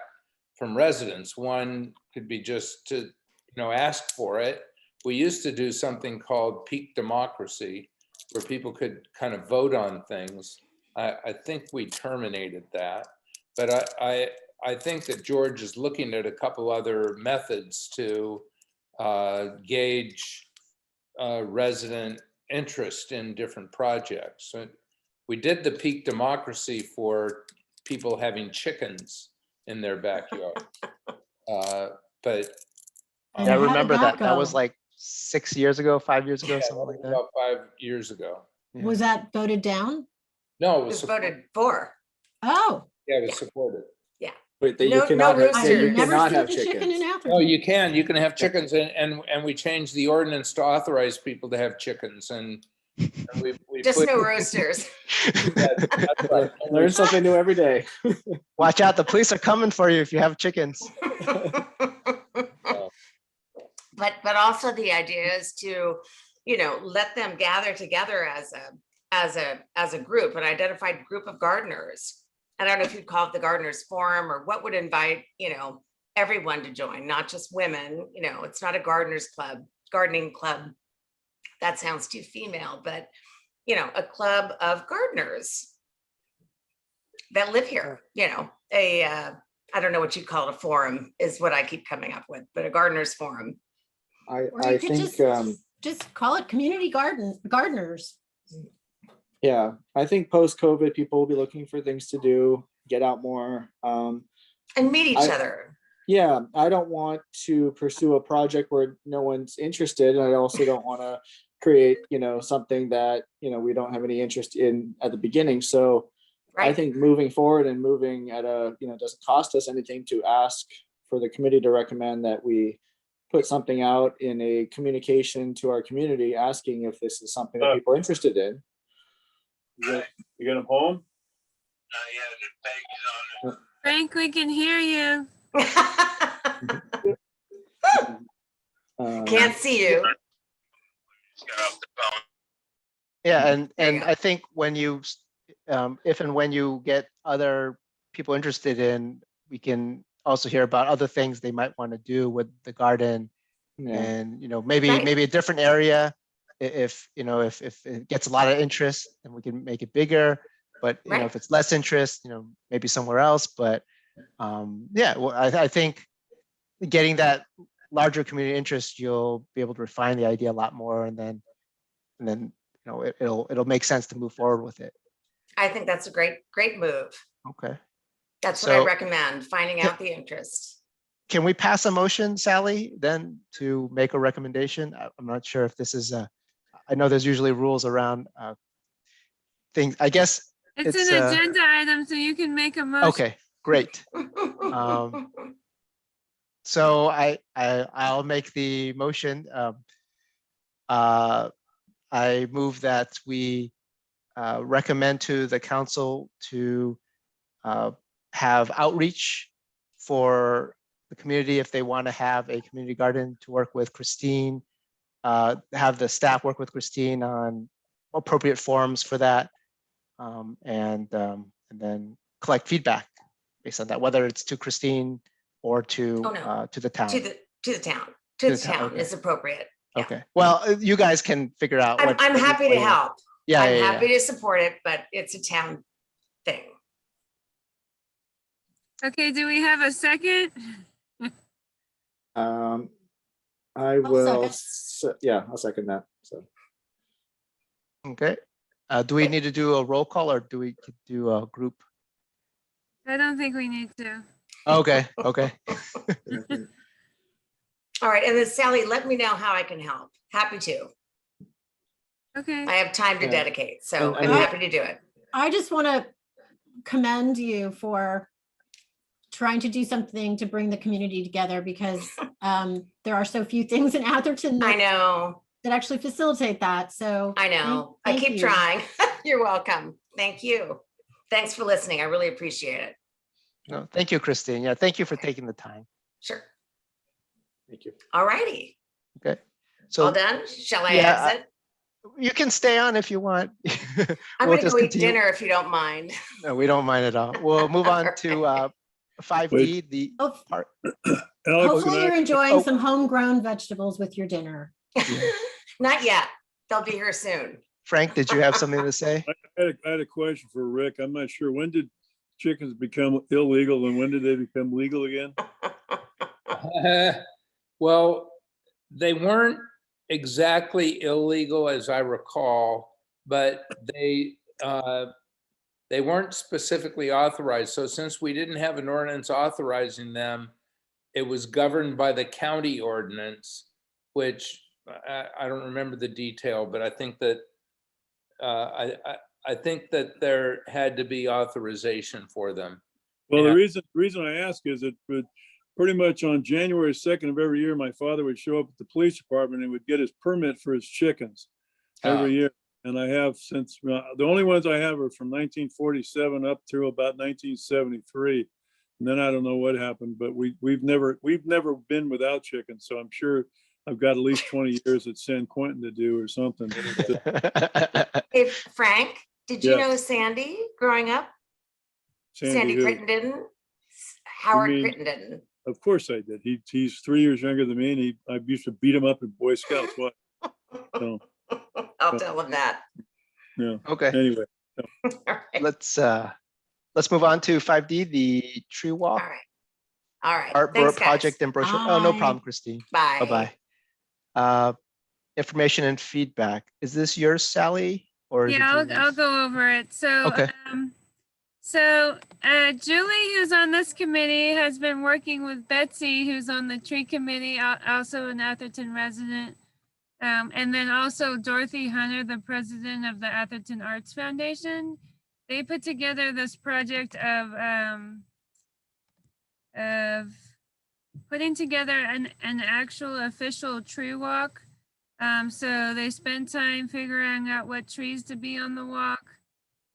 D: from residents. One could be just to, ask for it. We used to do something called peak democracy, where people could kind of vote on things. I think we terminated that, but I think that George is looking at a couple other methods to gauge resident interest in different projects. So we did the peak democracy for people having chickens in their backyard. But
C: And
B: Yeah, I
C: how did
B: remember that. That was
C: go?
B: like 6 years ago, 5 years ago,
D: yeah,
B: something like that.
D: about 5 years ago.
B: Yeah.
C: Was that voted down?
D: No,
G: it was voted for.
C: Oh,
D: Yeah, it was supported.
E: Wait, that
G: No-
E: you
G: no
E: cannot have,
C: I
E: that you
G: roosters.
C: never
E: cannot
C: seen
E: have
C: the chicken in
E: chickens.
C: Atherton.
D: Oh, you can have chickens, and we changed the ordinance to authorize people to have chickens, and we
G: Just
D: put-
G: no roosters.
D: That's right.
E: Learn something new every day.
B: Watch out, the police are coming for you if you have chickens.
G: But also the idea is to, let them gather together as a group, an identified group of gardeners. I don't know if you'd call it the Gardeners Forum or what would invite, everyone to join, not just women. It's not a gardeners club, gardening club. That sounds too female, but a club of gardeners that live here, I don't know what you'd call it, a forum is what I keep coming up with, but a gardeners forum.
C: Or
E: I
C: you could
E: think,
C: just call it community gardeners.
E: yeah, I think post-COVID, people will be looking for things to do, get out more.
G: And meet each
E: I-
G: other.
E: Yeah, I don't want to pursue a project where no one's interested. And I also don't want to create, something that, we don't have any interest in at the beginning. So I
G: Right.
E: think moving forward and moving at a, doesn't cost us anything to ask for the committee to recommend that we put something out in a communication to our community, asking if this is something that people are interested in.
F: You get them home?
A: Frank, we can hear you.
G: Can't see you.
B: Yeah,
G: There
B: and
G: you go.
B: I think when if and when you get other people interested in, we can also hear about other things they might want to do with the garden,
E: Yeah,
B: and maybe
G: Right.
B: a different area. If it gets a lot of interest, and we can make it bigger. but you know,
G: Right.
B: if it's less interest, you know, maybe somewhere else, but yeah, well, I think getting that larger community interest, you'll be able to refine the idea a lot more, and then you know, it'll make sense to move forward with it.
G: I think that's a great move.
B: Okay.
G: That's what I
B: So-
G: recommend, finding
B: Yeah.
G: out the interest.
B: Can we pass a motion, Sally, then to make a recommendation? I'm not sure if this is I know there's usually rules around things, I guess.
A: It's
B: It's,
A: an agenda item, so you can make a motion.
B: Okay, great. So I'll make the motion. I move that we recommend to the council to have outreach for the community if they want to have a community garden, to work with Christine, have the staff work with Christine on appropriate forms for that, and then collect feedback based on that, whether it's to Christine or to
G: Oh, no.
B: to the town.
G: To the town,
B: To
G: to
B: the
G: the
B: town,
G: town
B: okay.
G: is appropriate. Yeah.
B: Okay, well, you guys can figure out.
G: I'm
B: what-
G: happy to
B: what you-
G: help.
B: Yeah,
G: I'm
B: yeah, yeah.
G: happy to support it, but it's a town thing.
A: Okay, do we have a second?
E: I will,
C: second.
E: yeah, I'll second that. So,
B: Okay. Do we need to do a roll call, or do we do a group?
A: I don't think we need to.
B: Okay, okay.
G: All right, and then Sally, let me know how I can help. Happy to.
A: Okay.
G: I have time to
E: Yeah.
G: dedicate, so
E: And
G: I'm
C: I-
G: happy to do it.
C: I just want to commend you for trying to do something to bring the community together, because there are so few things in Atherton
G: I
C: that
G: know,
C: that actually facilitate that. So
G: I know. I
C: thank
G: keep
C: you.
G: trying. You're welcome. Thank you. Thanks for listening. I really appreciate it.
B: No, thank you, Christine. Yeah, thank you for taking the time.
G: Sure.
E: thank you.
G: All righty.
B: Okay.
G: All
B: So
G: done? Shall I
B: yeah,
G: exit?
B: you can stay on if you want.
G: I'm
B: We'll
G: gonna
B: just
G: go eat
B: continue.
G: dinner if you don't mind.
B: No, we don't mind at all. We'll move on to 5D, the
C: Hope-
B: part.
F: Alex,
C: hopefully
F: can
C: you're
F: I-
C: enjoying
B: oh.
C: some homegrown vegetables with your dinner.
G: Not yet. They'll be here soon.
B: Frank, did you have something to say?
F: I had a question for Rick. I'm not sure. When did chickens become illegal and when did they become legal again?
D: Well, they weren't exactly illegal as I recall, but they weren't specifically authorized. So since we didn't have an ordinance authorizing them, it was governed by the county ordinance, which I don't remember the detail, but I think that I think that there had to be authorization for them.
F: Well,
D: Yeah.
F: the reason I ask is that pretty much on January 2nd of every year, my father would show up at the police department and would get his permit for his chickens every year. And I have since, the only ones I have are from 1947 up through about 1973. And then I don't know what happened, but we've never been without chickens. So I'm sure I've got at least 20 years at San Quentin to do or something.
G: Hey, Frank, did you
F: Yes.
G: know Sandy growing up? Sandy
F: who?
G: Crittenden? Howard
F: mean-
G: Crittenden.
F: Of course I did. He's 3 years younger than me, and I used to beat him up in Boy Scouts. What? So
G: I'll tell him that.
B: Okay,
F: anyway,
G: All right.
B: let's move on to 5D, the tree
G: All
B: walk,
G: right. All right.
B: artboard
G: Thanks, guys.
B: project and brochure. Oh, no
C: Bye.
B: problem, Christine.
G: Bye.
B: Bye-bye. Information and feedback. Is this yours, Sally? Or is it
A: Yeah, I'll
B: Julie's?
A: go over it. So,
B: Okay.
A: Julie, who's on this committee, has been working with Betsy, who's on the tree committee, also an Atherton resident. And then also Dorothy Hunter, the president of the Atherton Arts Foundation. They put together this project of putting together an actual official tree walk. So they spent time figuring out what trees to be on the walk,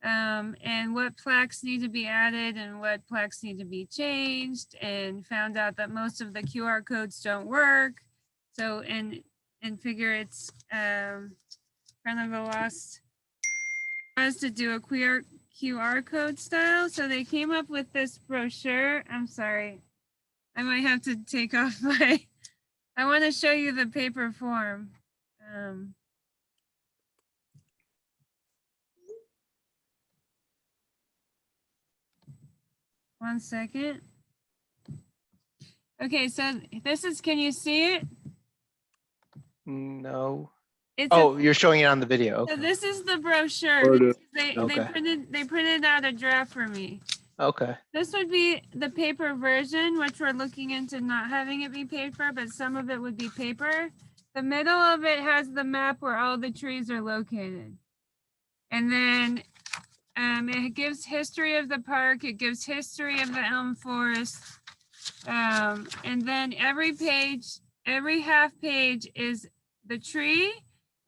A: and what plaques need to be added and what plaques need to be changed, and found out that most of the QR codes don't work. So, and figure it's kind of a lost cause to do a QR code style. So they came up with this brochure. I'm sorry, I might have to take off I want to show you the paper form. 1 second. Okay, so this is, can you see it?
B: No.
A: It's
B: Oh, you're showing it on the video.
A: so
B: Okay.
A: this is the brochure.
F: Or the-
A: They
B: Okay.
A: printed out a draft for me.
B: Okay.
A: This would be the paper version, which we're looking into not having it be paper, but some of it would be paper. The middle of it has the map where all the trees are located. And then it gives history of the park. It gives history of the elm forest. And then every page, every half page is the tree.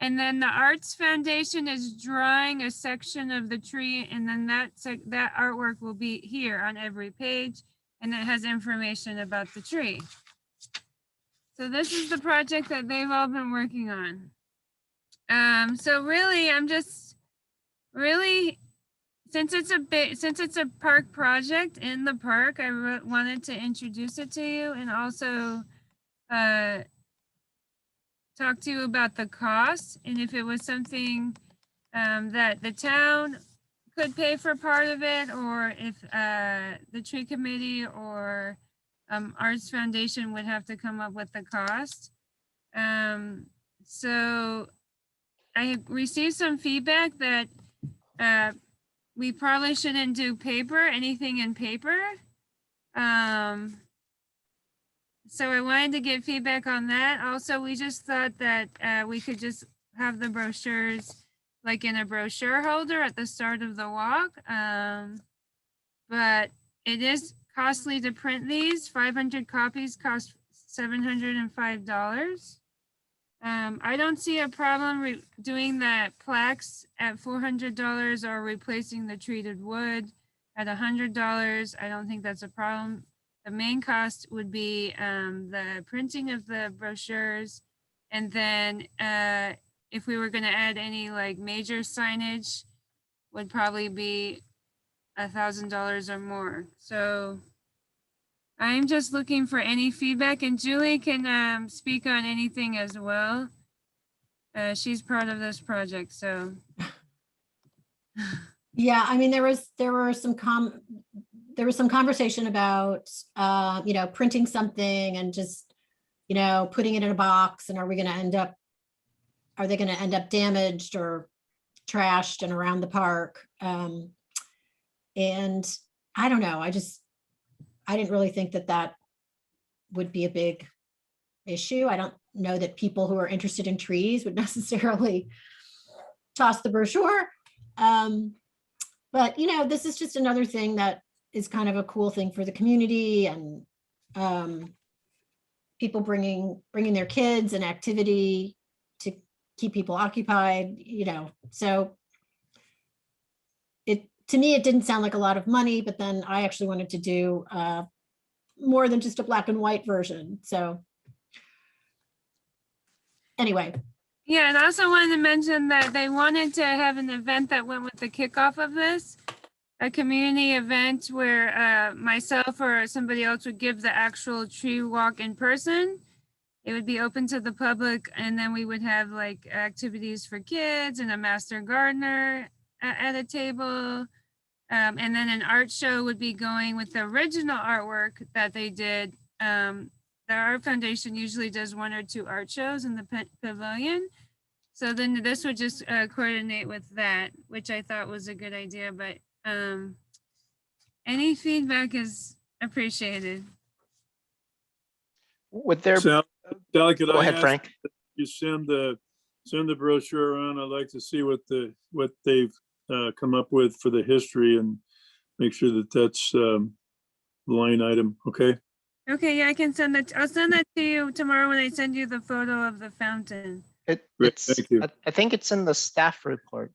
A: And then the Arts Foundation is drawing a section of the tree, and then that artwork will be here on every page, and it has information about the tree. So this is the project that they've all been working on. So really, I'm just really, since it's a park project in the park, I wanted to introduce it to you and also talk to you about the cost and if it was something that the town could pay for part of it, or if the tree committee or Arts Foundation would have to come up with the cost. So I received some feedback that we probably shouldn't do anything in paper. So I wanted to get feedback on that. Also, we just thought that we could just have the brochures like in a brochure holder at the start of the walk. But it is costly to print these. 500 copies cost $705. I don't see a problem doing the plaques at $400 or replacing the treated wood at $100. I don't think that's a problem. The main cost would be the printing of the brochures. And then if we were gonna add any like major signage, would probably be $1,000 or more. So I'm just looking for any feedback, and Julie can speak on anything as well. She's part of this project, so.
C: Yeah, I mean, there was some conversation about, printing something and just, putting it in a box, and are they going to end up damaged or trashed and around the park? And I don't know, I didn't really think that would be a big issue. I don't know that people who are interested in trees would necessarily toss the brochure. But this is just another thing that is kind of a cool thing for the community, and people bringing their kids and activity to keep people occupied, so to me, it didn't sound like a lot of money, but then I actually wanted to do more than just a black and white version. So anyway.
A: Yeah, and I also wanted to mention that they wanted to have an event that went with the kickoff of this, a community event where myself or somebody else would give the actual tree walk in person. It would be open to the public, and then we would have like activities for kids and a master gardener at a table. And then an art show would be going with the original artwork that they did. The Art Foundation usually does 1 or 2 art shows in the pavilion. So then this would just coordinate with that, which I thought was a good idea, but any feedback is appreciated.
B: Would there,
F: Sally, could
B: go
F: I
B: ahead,
F: ask
B: Frank.
F: you send the brochure around? I'd like to see what they've come up with for the history, and make sure that that's line item. Okay.
A: Okay, yeah, I can send that. I'll send that to you tomorrow when I send you the photo of the fountain.
F: Great,
B: It's,
F: thank you.
B: I think it's in the staff report.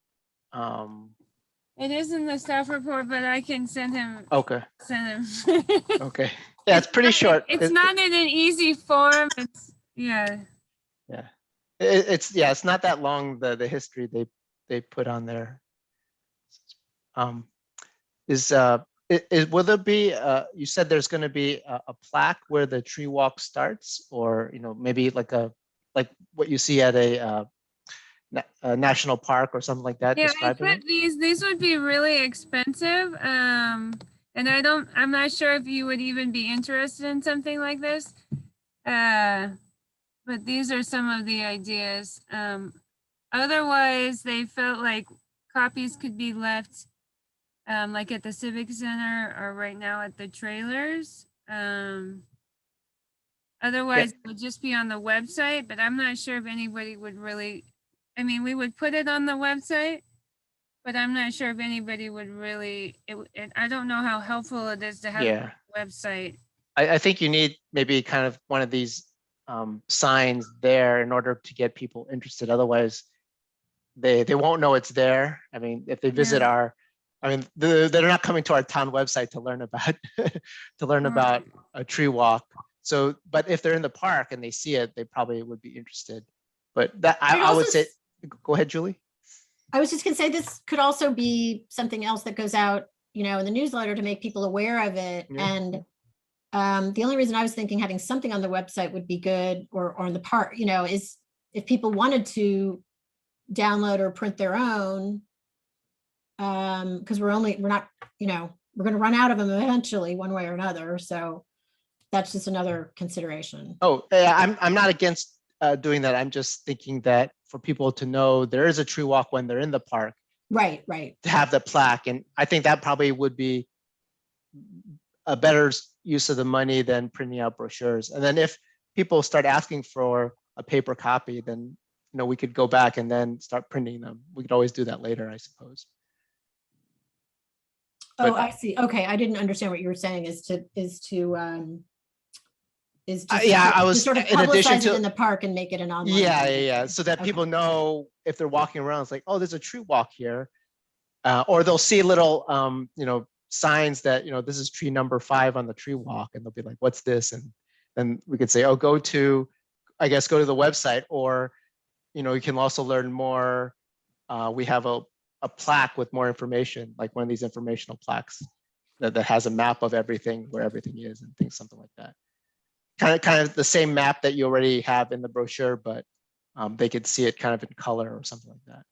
A: It is in the staff report, but I can send him.
B: Okay,
A: Send him.
B: okay. Yeah, it's pretty short.
A: It's not in an easy form. It's
B: It's not that long, the history they put on there. Will there be, you said there's going to be a plaque where the tree walk starts, or maybe like what you see at a national park or something like that?
A: Yeah, I
B: describing
A: put
B: it?
A: these would be really expensive. And I'm not sure if you would even be interested in something like this. But these are some of the ideas. Otherwise, they felt like copies could be left like at the Civic Center or right now at the trailers. Otherwise, it would just be on the website, but I'm not sure if anybody would really, I mean, we would put it on the website, but I'm not sure if anybody would really, I don't know how helpful it is to have
B: Yeah.
A: a website.
B: I think you need maybe kind of one of these signs there in order to get people interested. Otherwise, they won't know it's there. I mean, if they visit
A: Yeah.
B: they're not coming to our town website to learn about to learn about a tree walk. So, but if they're in the park and they see it, they probably would be interested. But that
C: Could
B: I would
C: also
B: say, go ahead, Julie.
C: I was just gonna say, this could also be something else that goes out, in the newsletter to make people aware of it.
B: Yeah.
C: And the only reason I was thinking having something on the website would be good, or on the part, is if people wanted to download or print their own. Because we're not, we're gonna run out of them eventually, one way or another. So that's just another consideration.
B: Oh, yeah, I'm not against doing that. I'm just thinking that for people to know there is a tree walk when they're in the park,
C: Right.
B: to have the plaque. And I think that probably would be a better use of the money than printing out brochures. And then if people start asking for a paper copy, then we could go back and then start printing them. We could always do that later, I suppose.
C: Oh,
B: But-
C: I see. Okay, I didn't understand what you were saying. Is to
B: yeah, I was
C: sort of
B: in addition
C: publicize it
B: to
C: in the park and make it an online.
B: yeah. So that
C: Okay.
B: people know if they're walking around, it's like, oh, there's a tree walk here. Or they'll see little, signs that, this is tree number 5 on the tree walk. And they'll be like, what's this? And then we could say, oh, go to the website, or, you can also learn more. We have a plaque with more information, like one of these informational plaques that has a map of everything, where everything is, and things, something like that. Kind of the same map that you already have in the brochure, but they could see it kind of in color or something like that.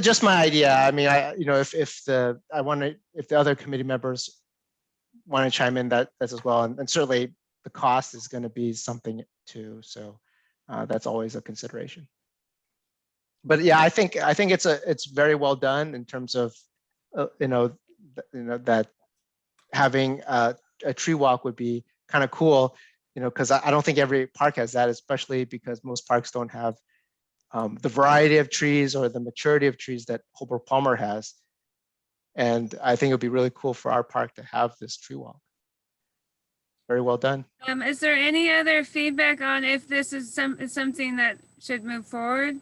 B: Just my idea. I mean, if the other committee members want to chime in, that's as well, and certainly the cost is going to be something too. So that's always a consideration. But yeah, I think it's very well done in terms of that having a tree walk would be kind of cool, because I don't think every park has that, especially because most parks don't have the variety of trees or the maturity of trees that Holbrook Palmer has. And I think it would be really cool for our park to have this tree walk. Very well done.
A: Is there any other feedback on if this is something that should move forward?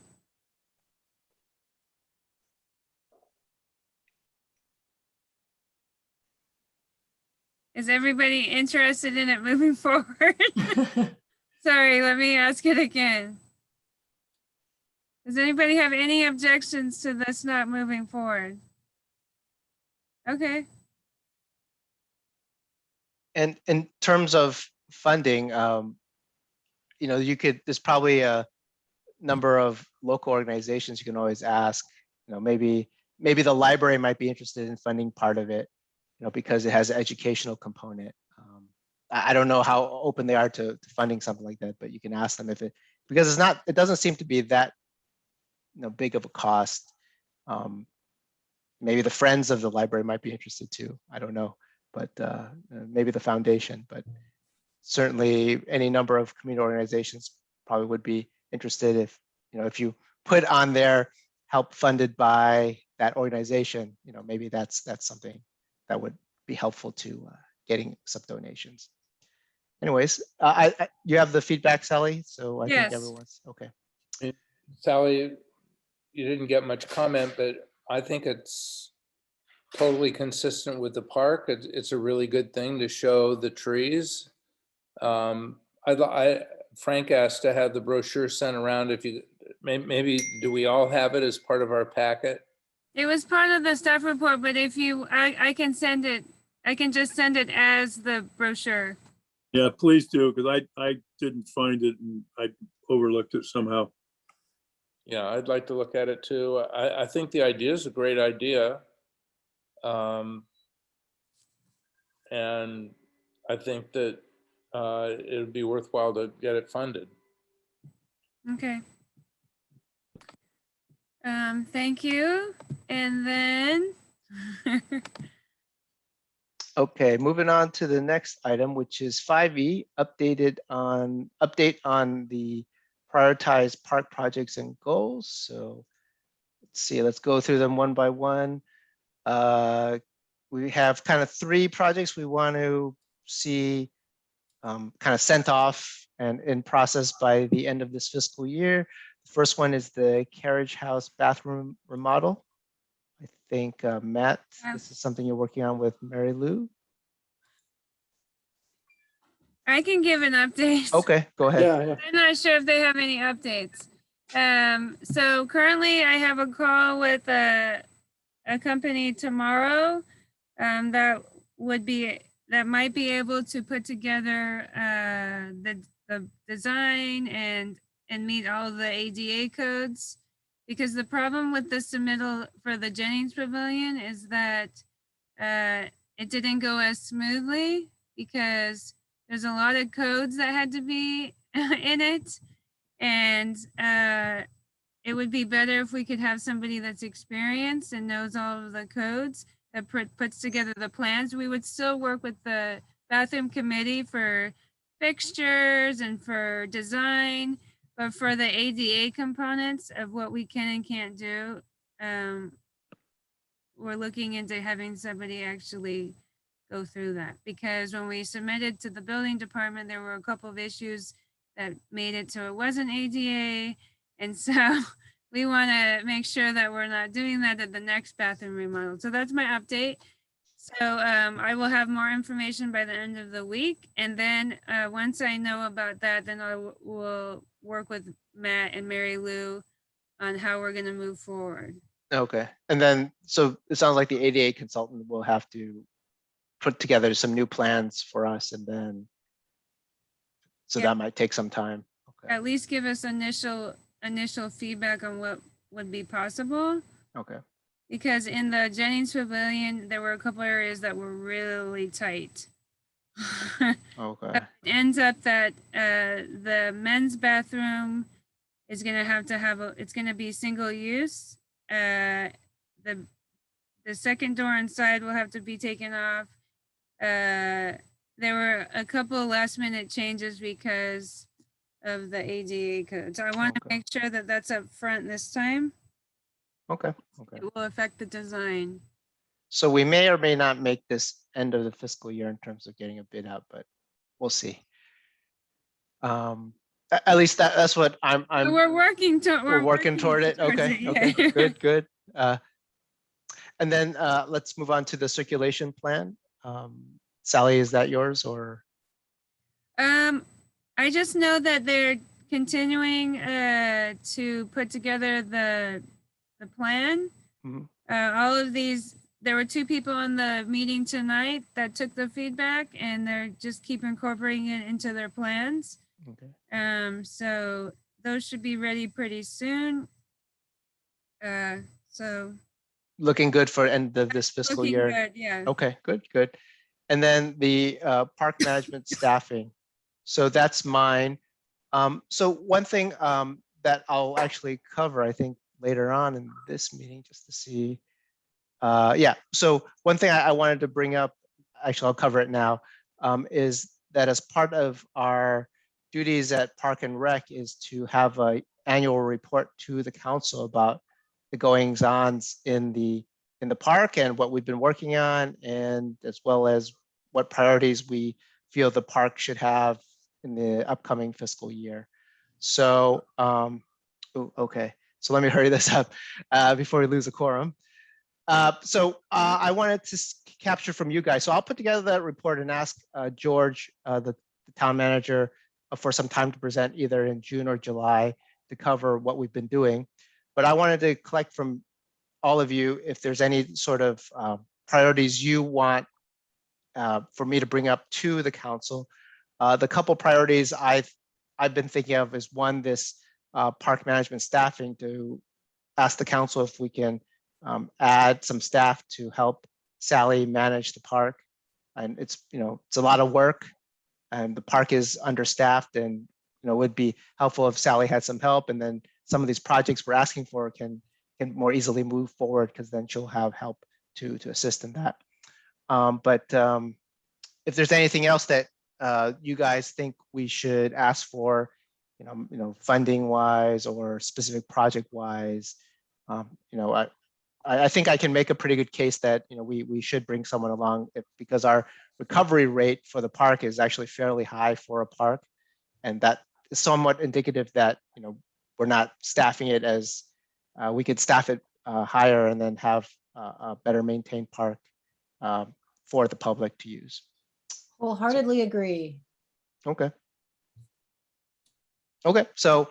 A: Is everybody interested in it moving forward? Sorry, let me ask it again. Does anybody have any objections to this not moving forward? Okay.
B: And in terms of funding, there's probably a number of local organizations you can always ask. Maybe the library might be interested in funding part of it, because it has an educational component. I don't know how open they are to funding something like that, but you can ask them because it doesn't seem to be that big of a cost. Maybe the Friends of the library might be interested too. I don't know, but maybe the foundation, but certainly any number of community organizations probably would be interested if you put on there help funded by that organization, maybe that's something that would be helpful to getting some donations. Anyways, you have the feedback, Sally? So I
A: Yes.
B: think everyone's okay.
D: Sally, you didn't get much comment, but I think it's totally consistent with the park. It's a really good thing to show the trees. Frank asked to have the brochure sent around. If you maybe do we all have it as part of our packet?
A: It was part of the staff report, but if I can send it, I can just send it as the brochure.
F: Yeah, please do, because I didn't find it and I overlooked it somehow.
D: Yeah, I'd like to look at it too. I think the idea is a great idea. And I think that it would be worthwhile to get it funded.
A: Okay. Thank you. And then
B: Okay, moving on to the next item, which is 5E, update on the prioritized park projects and goals. So let's see, let's go through them one by one. We have kind of 3 projects we want to see kind of sent off and in process by the end of this fiscal year. The first one is the carriage house bathroom remodel. I think Matt, this is something you're working on with Mary Lou.
A: I can give an update.
B: Okay, go ahead.
E: Yeah, yeah.
A: I'm not sure if they have any updates. So currently I have a call with a company tomorrow that might be able to put together the design and meet all the ADA codes. Because the problem with the submittal for the Jennings Pavilion is that it didn't go as smoothly because there's a lot of codes that had to be in it. And it would be better if we could have somebody that's experienced and knows all of the codes that puts together the plans. We would still work with the bathroom committee for fixtures and for design, but for the ADA components of what we can and can't do, we're looking into having somebody actually go through that. Because when we submitted to the building department, there were a couple of issues that made it so it wasn't ADA. And so we want to make sure that we're not doing that at the next bathroom remodel. So that's my update. So I will have more information by the end of the week. And then once I know about that, then I will work with Matt and Mary Lou on how we're going to move forward.
B: Okay, and then, so it sounds like the ADA consultant will have to put together some new plans for us and then, so
A: Yeah.
B: that might take some time. Okay,
A: At least give us initial feedback on what would be possible.
B: okay,
A: Because in the Jennings Pavilion, there were a couple areas that were really tight.
B: okay,
A: It ends up that the men's bathroom is gonna it's gonna be single use. The second door inside will have to be taken off. There were a couple last minute changes because of the ADA code. So I want to
B: Okay.
A: make sure that that's up front this time.
B: okay, okay.
A: It will affect the design.
B: So we may or may not make this end of the fiscal year in terms of getting a bid out, but we'll see. At least that's what
A: But we're working
B: we're working toward it.
A: towards
B: Okay,
A: yeah.
B: okay, good, good. And then let's move on to the circulation plan. Sally, is that yours or?
A: I just know that they're continuing to put together the plan.
B: Mhm.
A: All of these, there were 2 people on the meeting tonight that took the feedback and they're just keep incorporating it into their plans.
B: Okay.
A: So those should be ready pretty soon. So
B: Looking good for end of this fiscal
A: looking
B: year.
A: good, yeah.
B: Okay, good, good. And then the park management staffing. So that's mine. So one thing that I'll actually cover, I think, later on in this meeting, just to see. Yeah, so one thing I wanted to bring up, actually, I'll cover it now, is that as part of our duties at Park and Rec is to have an annual report to the council about the goings-ons in the park and what we've been working on, and as well as what priorities we feel the park should have in the upcoming fiscal year. So, okay, so let me hurry this up before we lose a quorum. I wanted to capture from you guys. So I'll put together that report and ask George, the town manager, for some time to present either in June or July to cover what we've been doing. But I wanted to collect from all of you if there's any sort of priorities you want for me to bring up to the council. The couple priorities I've been thinking of is one, this park management staffing, to ask the council if we can add some staff to help Sally manage the park. and it's, it's a lot of work, and the park is understaffed, and, it would be helpful if Sally had some help, and then some of these projects we're asking for can more easily move forward, because then she'll have help to assist in that. But if there's anything else that you guys think we should ask for, funding wise or specific project wise, I think I can make a pretty good case that, we should bring someone along, because our recovery rate for the park is actually fairly high for a park. And that is somewhat indicative that, we're not staffing it as, we could staff it higher and then have a better maintained park for the public to use.
C: Wholeheartedly agree.
B: Okay. Okay, so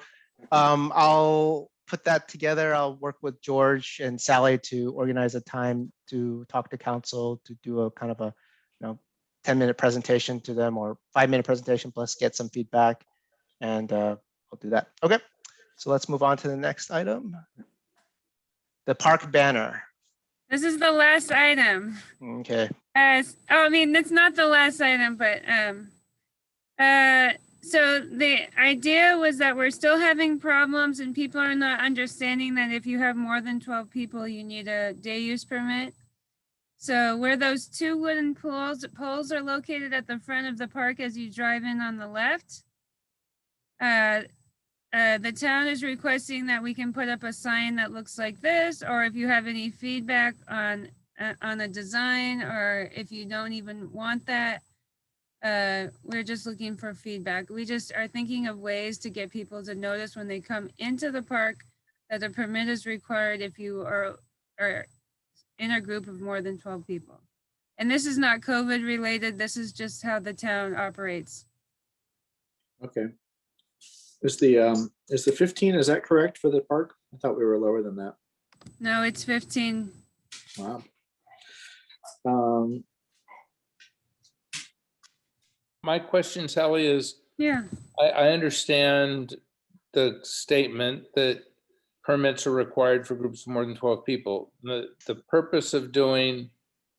B: I'll put that together. I'll work with George and Sally to organize a time to talk to council, to do a kind of a 10-minute presentation to them, or 5-minute presentation plus get some feedback, and I'll do that. Okay, so let's move on to the next item. The park banner.
A: This is the last item.
B: Okay.
A: I mean, it's not the last item, but so the idea was that we're still having problems and people are not understanding that if you have more than 12 people, you need a day use permit. So where those 2 wooden poles are located at the front of the park as you drive in on the left, the town is requesting that we can put up a sign that looks like this, or if you have any feedback on a design, or if you don't even want that, we're just looking for feedback. We just are thinking of ways to get people to notice when they come into the park that a permit is required if you are in a group of more than 12 people. And this is not COVID related. This is just how the town operates.
E: Okay. Is the 15, is that correct for the park? I thought we were lower than that.
A: No, it's 15.
E: Wow.
D: My question, Sally, is
A: Yeah.
D: I understand the statement that permits are required for groups of more than 12 people. The purpose of doing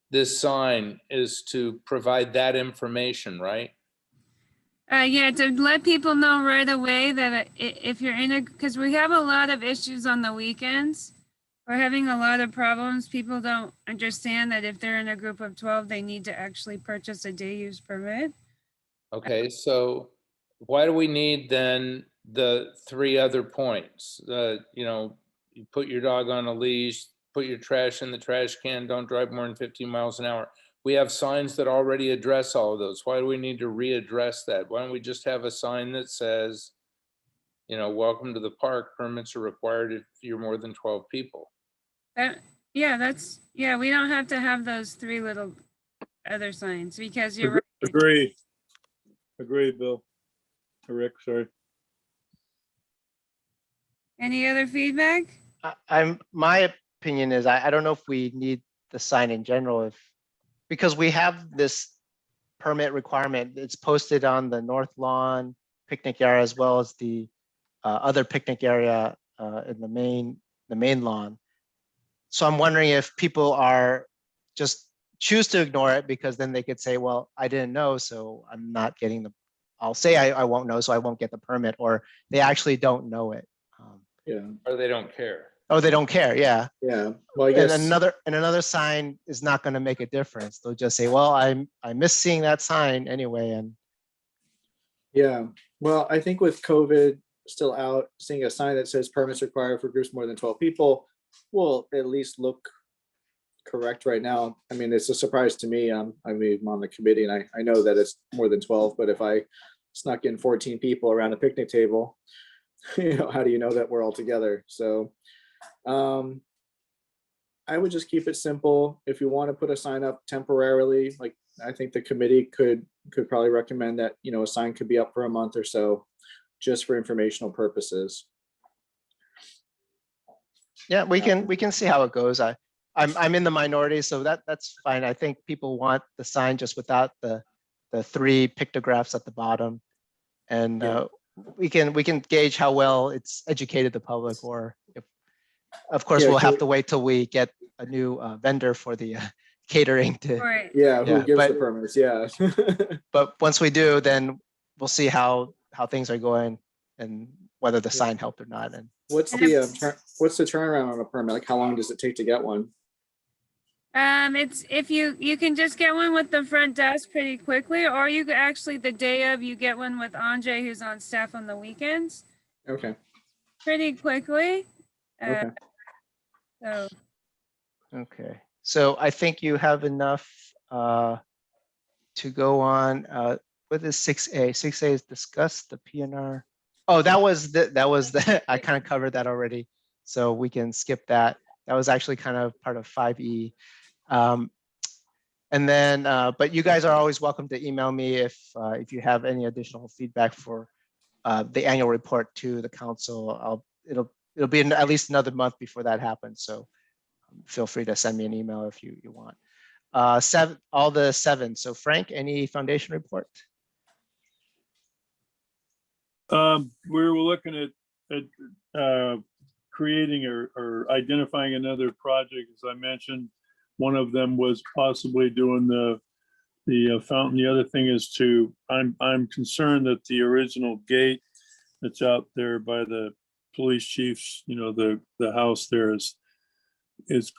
D: this sign is to provide that information, right?
A: Yeah, to let people know right away that if you're because we have a lot of issues on the weekends. We're having a lot of problems. People don't understand that if they're in a group of 12, they need to actually purchase a day use permit.
D: Okay, so why do we need then the 3 other points? You put your dog on a leash, put your trash in the trash can, don't drive more than 15 miles an hour. We have signs that already address all of those. Why do we need to readdress that? Why don't we just have a sign that says, welcome to the park, permits are required if you're more than 12 people?
A: Yeah, we don't have to have those 3 little other signs, because you're right.
F: Agree, Bill. Rick, sorry.
A: Any other feedback?
B: My opinion is, I don't know if we need the sign in general, because we have this permit requirement. It's posted on the north lawn picnic area, as well as the other picnic area in the main lawn. So I'm wondering if people are just choose to ignore it, because then they could say, well, I didn't know, so I'm not getting I'll say I won't know, so I won't get the permit, or they actually don't know it.
E: Yeah.
D: Or they don't care.
B: Oh, they don't care. Yeah.
E: Yeah. Well, I guess
B: And another sign is not going to make a difference. They'll just say, well, I miss seeing that sign anyway. And
E: yeah. Well, I think with COVID still out, seeing a sign that says permits required for groups more than 12 people will at least look correct right now. I mean, it's a surprise to me. I'm on the committee, and I know that it's more than 12, but if I snuck in 14 people around a picnic table, how do you know that we're all together? So I would just keep it simple. If you want to put a sign up temporarily, like I think the committee could probably recommend that, a sign could be up for a month or so, just for informational purposes.
B: yeah, we can see how it goes. I'm in the minority, so that's fine. I think people want the sign just without the 3 pictographs at the bottom, and
E: Yeah.
B: we can gauge how well it's educated the public, or if, of course,
E: Yeah,
B: we'll have
E: can
B: to wait till we get a new vendor for the catering to,
A: Right.
E: Yeah, who
B: Yeah,
E: gives the
B: but-
E: permits? Yeah.
B: but once we do, then we'll see how things are going and whether the sign helped or not. And
E: What's
A: And
E: the what's the turnaround on a permit? Like, how long does it take to get one?
A: It's if you can just get one with the front desk pretty quickly, or you could actually the day of you get one with Andre, who's on staff on the weekends,
E: Okay.
A: pretty quickly.
E: Okay.
A: So
B: okay, so I think you have enough to go on. What is 6A? 6A is discuss the PNR. Oh, that was the I kind of covered that already, so we can skip that. That was actually kind of part of 5E. And then, but you guys are always welcome to email me if you have any additional feedback for the annual report to the council. It'll be at least another month before that happens. So feel free to send me an email if you want. All the 7. So Frank, any foundation report?
F: We were looking at creating or identifying another project, as I mentioned. One of them was possibly doing the fountain. The other thing is I'm concerned that the original gate that's out there by the police chief's, the house there is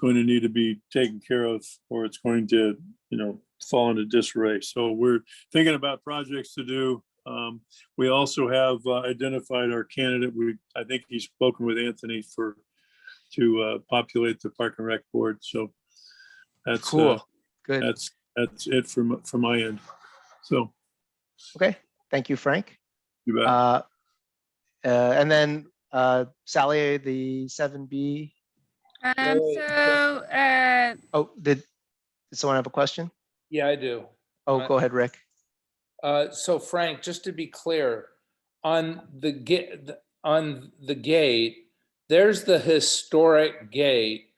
F: going to need to be taken care of, or it's going to, fall into disarray. So we're thinking about projects to do. We also have identified our candidate. I think he's spoken with Anthony to populate the Park and Rec board. So that's
B: Cool. Good.
F: That's it from my end. So
B: Okay. Thank you, Frank.
F: you bet.
B: And then Sally, the 7B. Oh, did someone have a question?
D: Yeah, I do.
B: Oh, go ahead, Rick.
D: So Frank, just to be clear, on the gate, there's the historic gate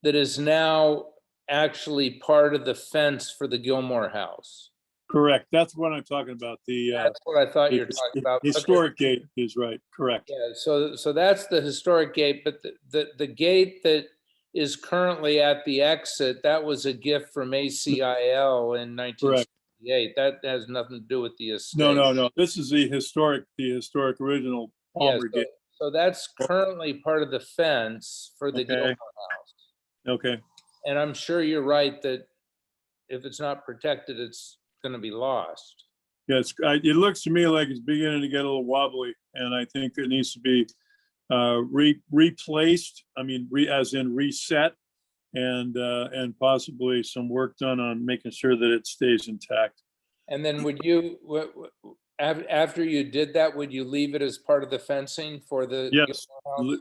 D: that is now actually part of the fence for the Gilmore House.
F: Correct. That's what I'm talking about.
D: That's what I thought you were talking about. Okay.
F: Historic gate is right. Correct.
D: Yeah, so that's the historic gate, but the gate that is currently at the exit, that was a gift from ACIL in 1968. That has nothing to do with the estate.
F: No. This is the historic original
D: Yeah,
F: Palmer gate.
D: so that's currently part of the fence for the
F: Okay.
D: Gilmore House.
F: Okay.
D: And I'm sure you're right that if it's not protected, it's going to be lost.
F: Yes, it looks to me like it's beginning to get a little wobbly, and I think it needs to be replaced. I mean, as in reset, and possibly some work done on making sure that it stays intact.
D: And then would you, after you did that, would you leave it as part of the fencing for the?
F: Yes,
D: Gilmore House?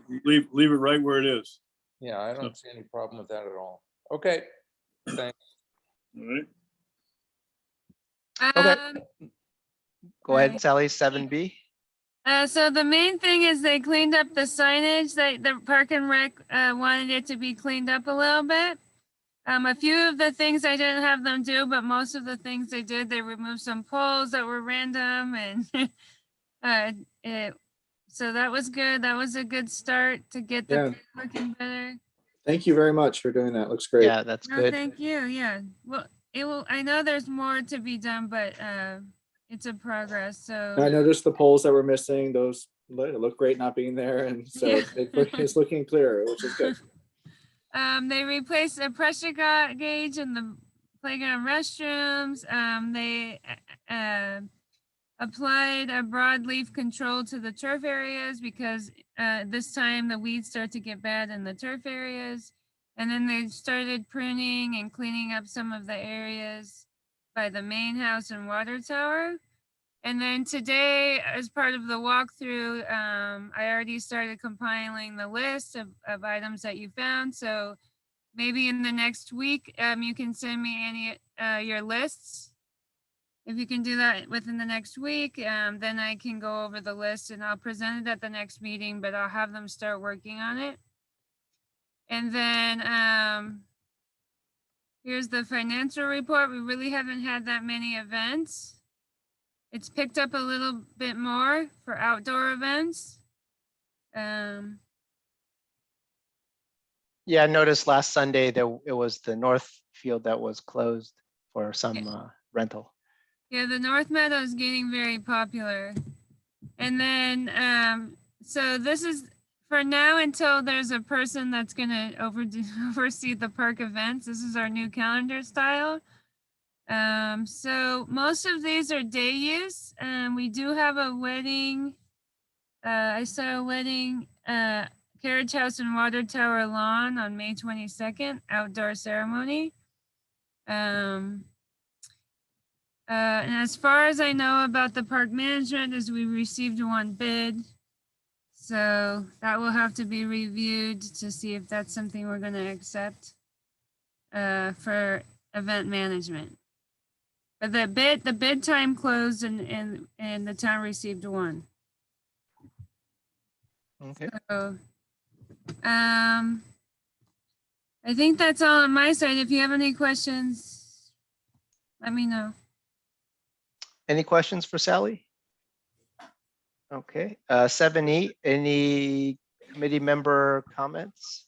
F: leave it right where it is.
D: Yeah, I don't see any problem with that at all. Okay, thanks.
F: All right.
B: Okay. Go ahead, Sally, 7B.
A: So the main thing is they cleaned up the signage. The Park and Rec wanted it to be cleaned up a little bit. A few of the things I didn't have them do, but most of the things they did, they removed some poles that were random, and so that was good. That was a good start to get the thing looking better.
E: Thank you very much for doing that. Looks great.
B: Yeah, that's
A: No,
B: good.
A: thank you. Yeah. Well, it will. I know there's more to be done, but it's a progress. So
E: I noticed the poles that were missing. Those look great not being there, and so
A: Yeah.
E: it's looking clearer, which is good.
A: They replaced the pressure gauge in the playground restrooms. They applied a broadleaf control to the turf areas because this time the weeds start to get bad in the turf areas. And then they started pruning and cleaning up some of the areas by the main house and water tower. And then today, as part of the walkthrough, I already started compiling the list of items that you found. So maybe in the next week, you can send me any your lists. If you can do that within the next week, then I can go over the list and I'll present it at the next meeting, but I'll have them start working on it. And then here's the financial report. We really haven't had that many events. It's picked up a little bit more for outdoor events.
B: Yeah, I noticed last Sunday it was the North field that was closed for some rental.
A: Yeah, the North Meadow is getting very popular. And then, so this is for now until there's a person that's gonna oversee the park events. This is our new calendar style. So most of these are day use. We do have a wedding. I saw a wedding, Carriage House and Water Tower Lawn on May 22nd, outdoor ceremony. And as far as I know about the park management is we received one bid. So that will have to be reviewed to see if that's something we're gonna accept for event management. But the bid time closed and the town received one.
B: Okay.
A: So, I think that's all on my side. If you have any questions, let me know.
B: Any questions for Sally? Okay, 7E, any committee member comments?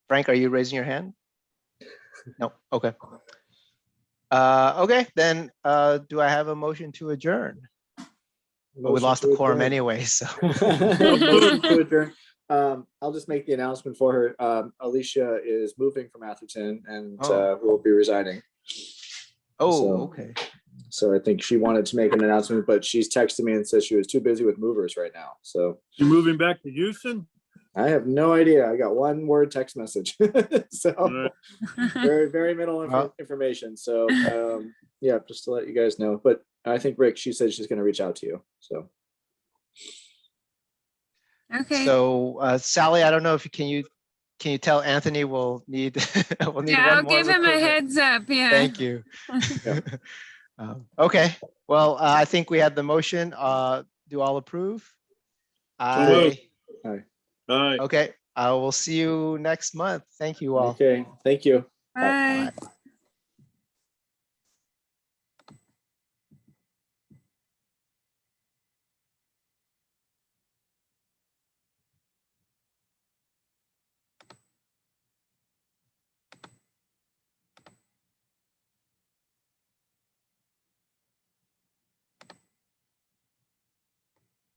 B: Frank, are you raising your hand? No, okay. Okay, then do I have a motion to adjourn? Well, we
E: Motion
B: lost
E: to
B: the quorum
E: adjourn.
B: anyway, so.
E: Motion to adjourn. I'll just make the announcement for her. Alicia is moving from Atherton and
B: Oh.
E: will be resigning.
B: Oh,
E: So-
B: okay.
E: So I think she wanted to make an announcement, but she's texted me and says she was too busy with movers right now. So
F: You moving back to Houston?
E: I have no idea. I got one word text message. So
F: Alright.
E: very, very minimal
B: Well-
E: information. So yeah, just to let you guys know. But I think Rick, she said she's going to reach out to you. So
A: Okay.
B: So Sally, I don't know if you can you tell Anthony we'll need we'll need
A: Yeah,
B: one
A: I'll
B: more
A: give him a
B: recruitment.
A: heads up. Yeah.
B: Thank you.
E: Yeah.
B: Okay, well, I think we have the motion. Do all approve?
F: moved.
B: Aye.
F: All right.
B: Okay, I will see you next month. Thank you all.
E: okay, thank you.
A: Bye.
B: Bye.